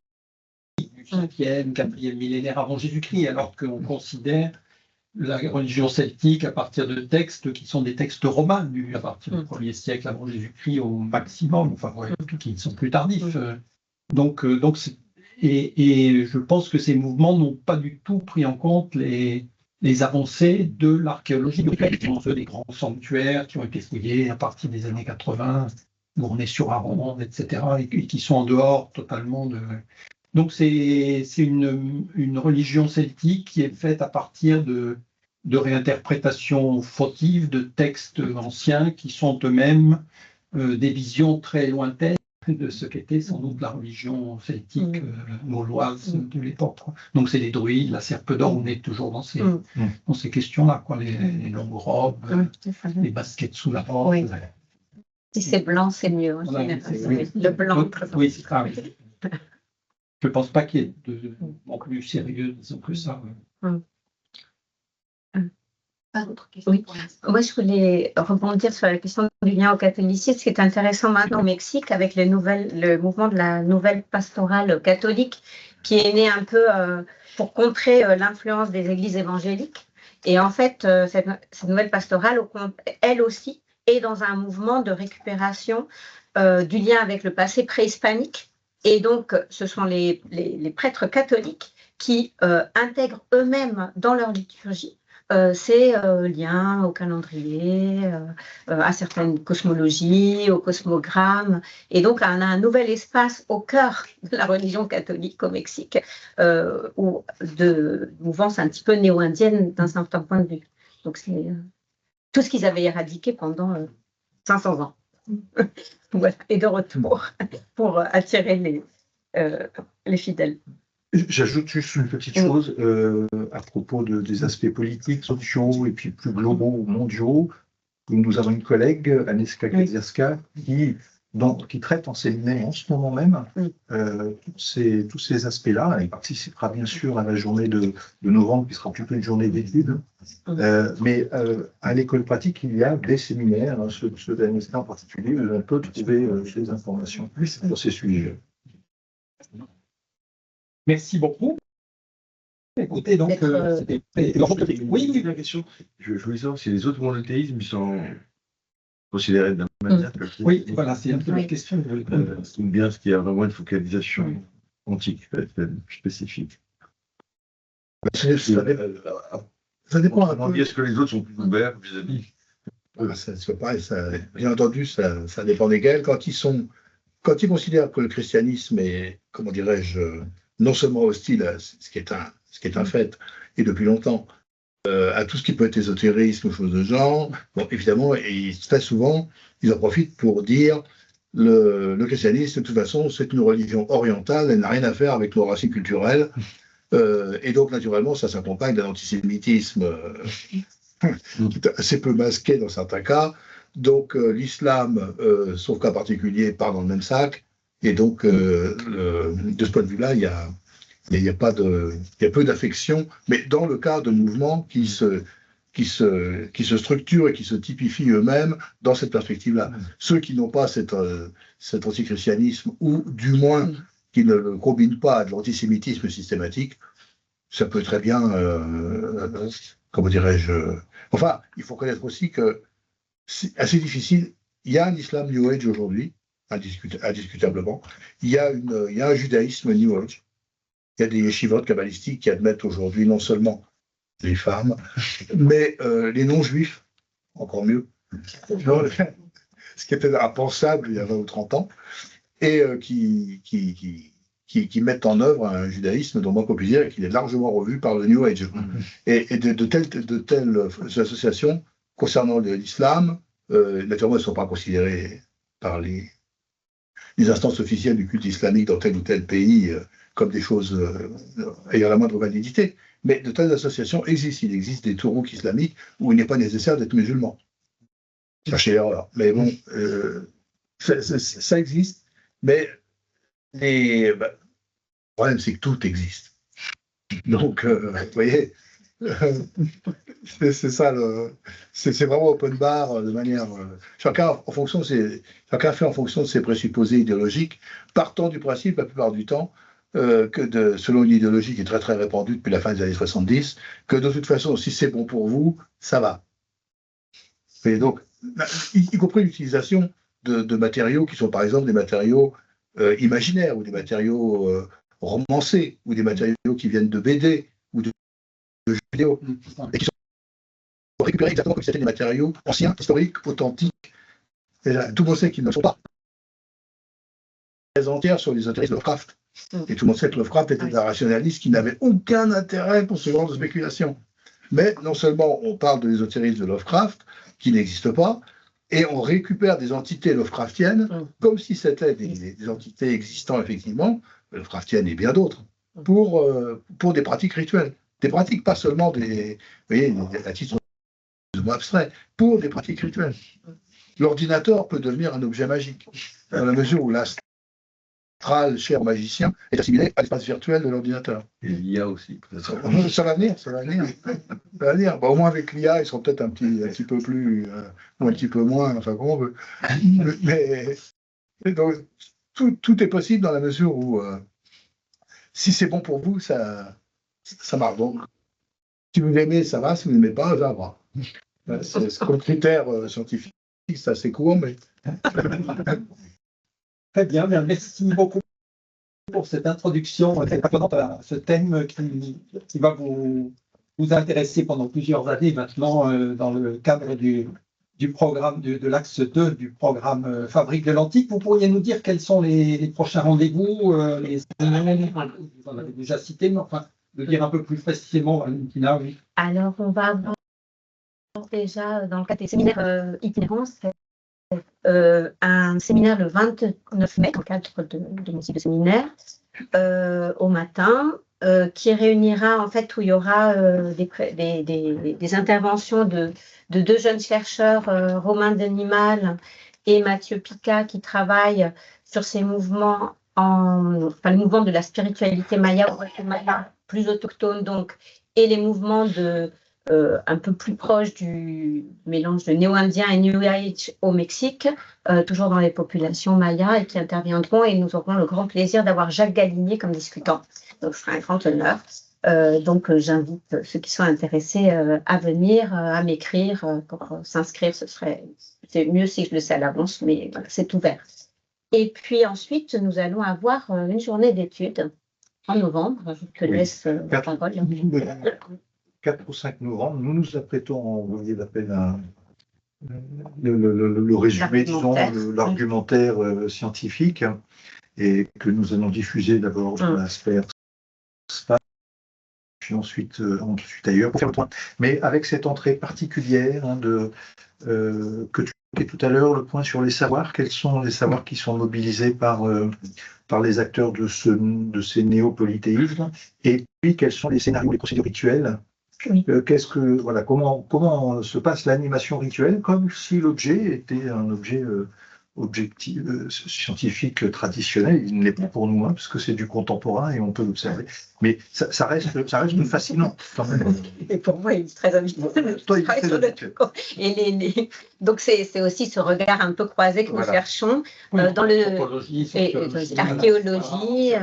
du 5e, 4e millénaire avant Jésus-Christ, alors qu'on considère la religion celtique à partir de textes qui sont des textes romains, à partir du 1er siècle avant Jésus-Christ au maximum, enfin, ouais, qui sont plus tardifs. Donc je pense que ces mouvements n'ont pas du tout pris en compte les avancées de l'archéologie, des grands sanctuaires qui ont été fouillés à partir des années 80, où on est sur Aronde, etc., et qui sont en dehors totalement de... Donc c'est une religion celtique qui est faite à partir de réinterprétations fautives de textes anciens qui sont eux-mêmes des visions très lointaines de ce qu'était sans doute la religion celtique gauloise de l'époque. Donc c'est les druides, la serpe d'or, on est toujours dans ces questions-là, quoi, les longues robes, les baskets sous la robe.
Oui. Si c'est blanc, c'est mieux. Le blanc.
Oui, c'est ça. Oui. Je ne pense pas qu'il y ait de plus sérieux, disons, que ça.
Pas d'autres questions.
Oui. Moi, je voulais rebondir sur la question du lien au catholicisme. Ce qui est intéressant maintenant au Mexique, avec le mouvement de la nouvelle pastorale catholique, qui est né un peu pour contrer l'influence des églises évangéliques. Et en fait, cette nouvelle pastorale, elle aussi, est dans un mouvement de récupération du lien avec le passé préhispanique Et donc, ce sont les prêtres catholiques qui intègrent eux-mêmes dans leur liturgie ces liens au calendrier, à certaines cosmologies, au cosmogramme. Et donc, on a un nouvel espace au cœur de la religion catholique au Mexique, ou de mouvance un petit peu néo-indienne d'un certain point de vue. Donc, c'est tout ce qu'ils avaient éradiqué pendant 500 ans. Voilà, et de retour pour attirer les fidèles.
J'ajoute juste une petite chose à propos des aspects politiques, sociaux et puis plus globaux ou mondiaux. Nous avons une collègue, Aneska Kazierska, qui traite en séminaire en ce moment même tous ces aspects-là. Elle participera bien sûr à la journée de novembre, qui sera plutôt une journée d'études. Mais à l'école pratique, il y a des séminaires, ceux d'Aneska en particulier, où on peut trouver des informations sur ces sujets.
Merci beaucoup. Écoutez, donc, c'était...
Oui, la question. Je voulais savoir si les autres monothéismes sont considérés de la même manière que...
Oui, voilà, c'est un peu la question.
Ou bien ce qu'il y a vraiment une focalisation antique, spécifique.
Ça dépend un peu.
Est-ce que les autres sont plus ouverts vis-à-vis?
C'est pareil, bien entendu, ça dépend desquels. Quand ils considèrent que le christianisme est, comment dirais-je, non seulement hostile à ce qui est un fait, et depuis longtemps, à tout ce qui peut être ésotérisme ou choses de genre, bon, évidemment, et très souvent, ils en profitent pour dire le christianisme, de toute façon, c'est une religion orientale, elle n'a rien à faire avec nos racines culturelles, et donc, naturellement, ça s'accompagne d'un antisémitisme qui est assez peu masqué dans certains cas. Donc, l'islam, sauf cas particulier, part dans le même sac. Et donc, de ce point de vue-là, il y a peu d'affection, mais dans le cas de mouvements qui se structurent et qui se typifient eux-mêmes dans cette perspective-là. Ceux qui n'ont pas cet antichristianisme, ou du moins qui ne le combinent pas à de l'antisémitisme systématique, ça peut très bien, comment dirais-je... Enfin, il faut connaître aussi que c'est assez difficile. Il y a un islam New Age aujourd'hui, indiscutablement. Il y a un judaïsme New Age. Il y a des yeshivot kabbalistiques qui admettent aujourd'hui non seulement les femmes, mais les non-juifs, encore mieux. Ce qui était impensable il y a 20 ou 30 ans, et qui mettent en œuvre un judaïsme dont moi, on peut dire qu'il est largement revu par le New Age. Et de telles associations concernant l'islam, naturellement, elles ne sont pas considérées par les instances officielles du culte islamique dans tel ou tel pays comme des choses ayant la moindre validité. Mais de telles associations existent. Il existe des tourouks islamiques où il n'est pas nécessaire d'être musulman. Cherchez l'erreur. Mais bon, ça existe. Mais le problème, c'est que tout existe. Donc, vous voyez, c'est ça, c'est vraiment open bar de manière... Chacun fait en fonction de ses présupposés idéologiques, partant du principe, la plupart du temps, selon une idéologie qui est très très répandue depuis la fin des années 70, que de toute façon, si c'est bon pour vous, ça va. Et donc, y compris l'utilisation de matériaux qui sont par exemple des matériaux imaginaires, ou des matériaux romancés, ou des matériaux qui viennent de BD, ou de jeux vidéo, et qui sont récupérés exactement comme si c'était des matériaux anciens, historiques, authentiques. Et là, tout le monde sait qu'ils ne sont pas. Très entière sur l'ésotérisme de Lovecraft. Et tout le monde sait que Lovecraft était un rationaliste qui n'avait aucun intérêt pour ce genre de spéculation. Mais non seulement on parle de l'ésotérisme de Lovecraft, qui n'existe pas, et on récupère des entités Lovecraftiennes comme si c'était des entités existant effectivement, Lovecraftiennes et bien d'autres, pour des pratiques rituelles. Des pratiques, pas seulement vous voyez, à titre plus ou moins abstrait, pour des pratiques rituelles. L'ordinateur peut devenir un objet magique, dans la mesure où l'astral cher magicien est assimilé à l'espace virtuel de l'ordinateur.
Et l'IA aussi, peut-être.
Ça va venir. Bon, au moins avec l'IA, ils seront peut-être un petit peu plus, ou un petit peu moins, enfin, comment on veut. Mais donc, tout est possible dans la mesure où, si c'est bon pour vous, ça marche. Donc, si vous aimez, ça va. Si vous n'aimez pas, ça va. C'est comme critère scientifique, c'est assez court, mais...
Très bien, merci beaucoup. pour cette introduction très passionnante à ce thème qui va vous intéresser pendant plusieurs années maintenant dans le cadre du programme de l'axe 2 du programme Fabrique de l'Antique. Vous pourriez nous dire quels sont les prochains rendez-vous, les séminaires, vous en avez déjà cité, mais enfin, de dire un peu plus précisément, Valentina, oui.
Alors, on va avoir déjà, dans le cadre des séminaires itinérants, un séminaire le 29 mai, dans le cadre de mon cycle de séminaire, au matin, qui réunira, en fait, où il y aura des interventions de deux jeunes chercheurs, Romain Denimal et Mathieu Pica, qui travaillent sur ces mouvements, le mouvement de la spiritualité maya au Guatemala, plus autochtone donc, et les mouvements un peu plus proches du mélange de néo-indien et New Age au Mexique, toujours dans les populations mayas, et qui interviendront, et nous aurons le grand plaisir d'avoir Jacques Galinier comme discutant. Donc, ce sera un grand honneur. Donc, j'invite ceux qui sont intéressés à venir, à m'écrire pour s'inscrire. C'est mieux si je le sais à l'avance, mais voilà, c'est ouvert. Et puis ensuite, nous allons avoir une journée d'études en novembre. Je te laisse la parole.
4 ou 5 novembre, nous nous apprêtons à envoyer le résumé, disons, l'argumentaire scientifique, et que nous allons diffuser d'abord dans la sphère SPA, puis ensuite ailleurs, pour faire le point. Mais avec cette entrée particulière que tu évoquais tout à l'heure, le point sur les savoirs, quels sont les savoirs qui sont mobilisés par les acteurs de ces néopolythéismes, et puis quels sont les scénarios, les procédures rituelles.
Oui.
Comment se passe l'animation rituelle, comme si l'objet était un objet objectif, scientifique traditionnel. Il ne l'est pas pour nous, parce que c'est du contemporain et on peut l'observer. Mais ça reste fascinant quand même.
Et pour moi, il est très habitué. Donc c'est aussi ce regard un peu croisé que nous cherchons dans l'archéologie.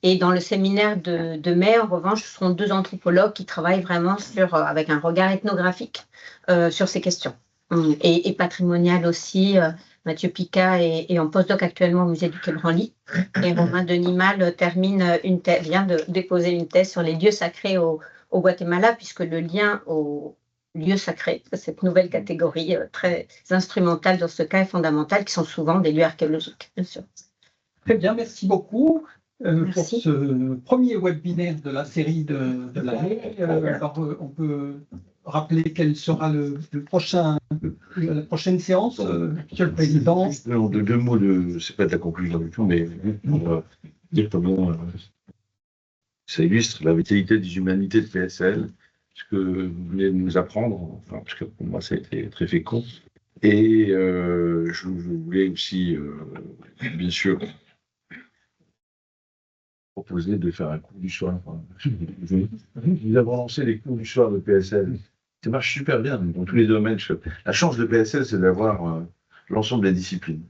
Et dans le séminaire de mai, en revanche, ce seront deux anthropologues qui travaillent vraiment avec un regard ethnographique sur ces questions. Et patrimonial aussi. Mathieu Pica est en postdoc actuellement au musée du Quai Branly. Et Romain Denimal vient de déposer une thèse sur les lieux sacrés au Guatemala, puisque le lien au lieu sacré, cette nouvelle catégorie très instrumentale dans ce cas, est fondamentale, qui sont souvent des lieux archéologiques, bien sûr.
Très bien, merci beaucoup. Pour ce premier webinaire de la série de l'année. Alors, on peut rappeler quelle sera la prochaine séance, Monsieur le Président.
Deux mots, c'est pas de la conclusion du tout, mais pour dire comment ça illustre la vitalité des humanités de PSL, ce que vous venez de nous apprendre, parce que pour moi ça a été très fécond. Et je voulais aussi, bien sûr, proposer de faire un cours du soir. Nous avons lancé les cours du soir de PSL. Ça marche super bien dans tous les domaines. La chance de PSL, c'est d'avoir l'ensemble des disciplines.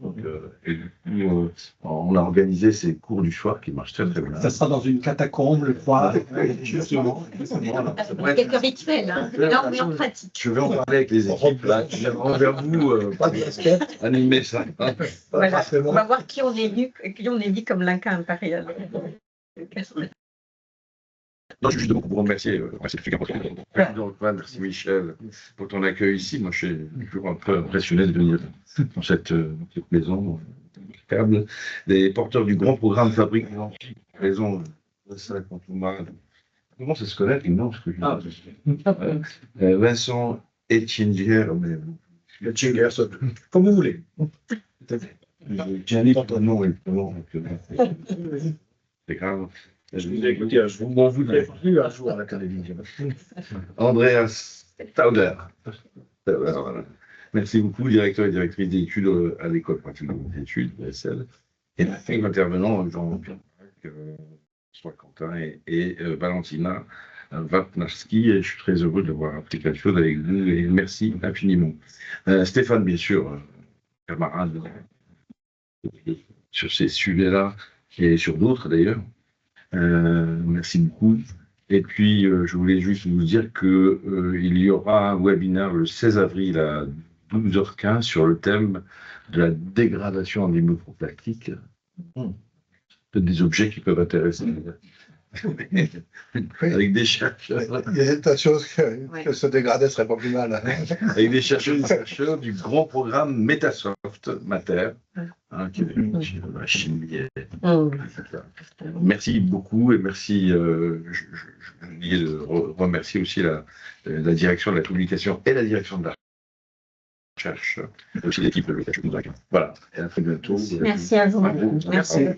Donc, on a organisé ces cours du soir qui marchent très très bien.
Ça sera dans une catacombe le soir.
Justement.
Quelques rituels, non, mais en pratique.
Je vais en parler avec les équipes là. Je viendrai vers vous animer ça.
Voilà. On va voir qui on est vu comme l'Inca impérial.
Non, juste pour vous remercier, merci Michel pour ton accueil ici. Moi, je suis toujours un peu impressionné de venir dans cette maison remarquable. Les porteurs du grand programme Fabrique de l'Antique, maison comment ça se connaît, non, ce que Vincent Etchinger, mais
comme vous voulez.
J'ai un livre de nom et c'est grave.
Je vous ai écouté un jour.
Bon, vous l'avez
vu un jour à l'académie.
Andreas Tauder. Voilà. Merci beaucoup, directeur et directrice d'études à l'école pratique d'études, ESL. Et intervenants, Jean-Pierre, François Quentin et Valentina Vapnarski. Et je suis très heureux d'avoir appris quelque chose avec vous et merci infiniment. Stéphane, bien sûr, camarade sur ces sujets-là et sur d'autres d'ailleurs. Merci beaucoup. Et puis, je voulais juste vous dire qu'il y aura un webinaire le 16 avril à 12h15 sur le thème de la dégradation des microplastiques. des objets qui peuvent intéresser. Avec des chercheurs.
Il y a des tas de choses que se dégrader serait pas plus mal.
Avec des chercheurs du grand programme Metasoft Mater, qui est la chimie. Merci beaucoup et merci. Je voulais remercier aussi la direction de la communication et la direction de la recherche, et aussi l'équipe de l'OCH. Voilà, et à très bientôt.
Merci à vous. Merci.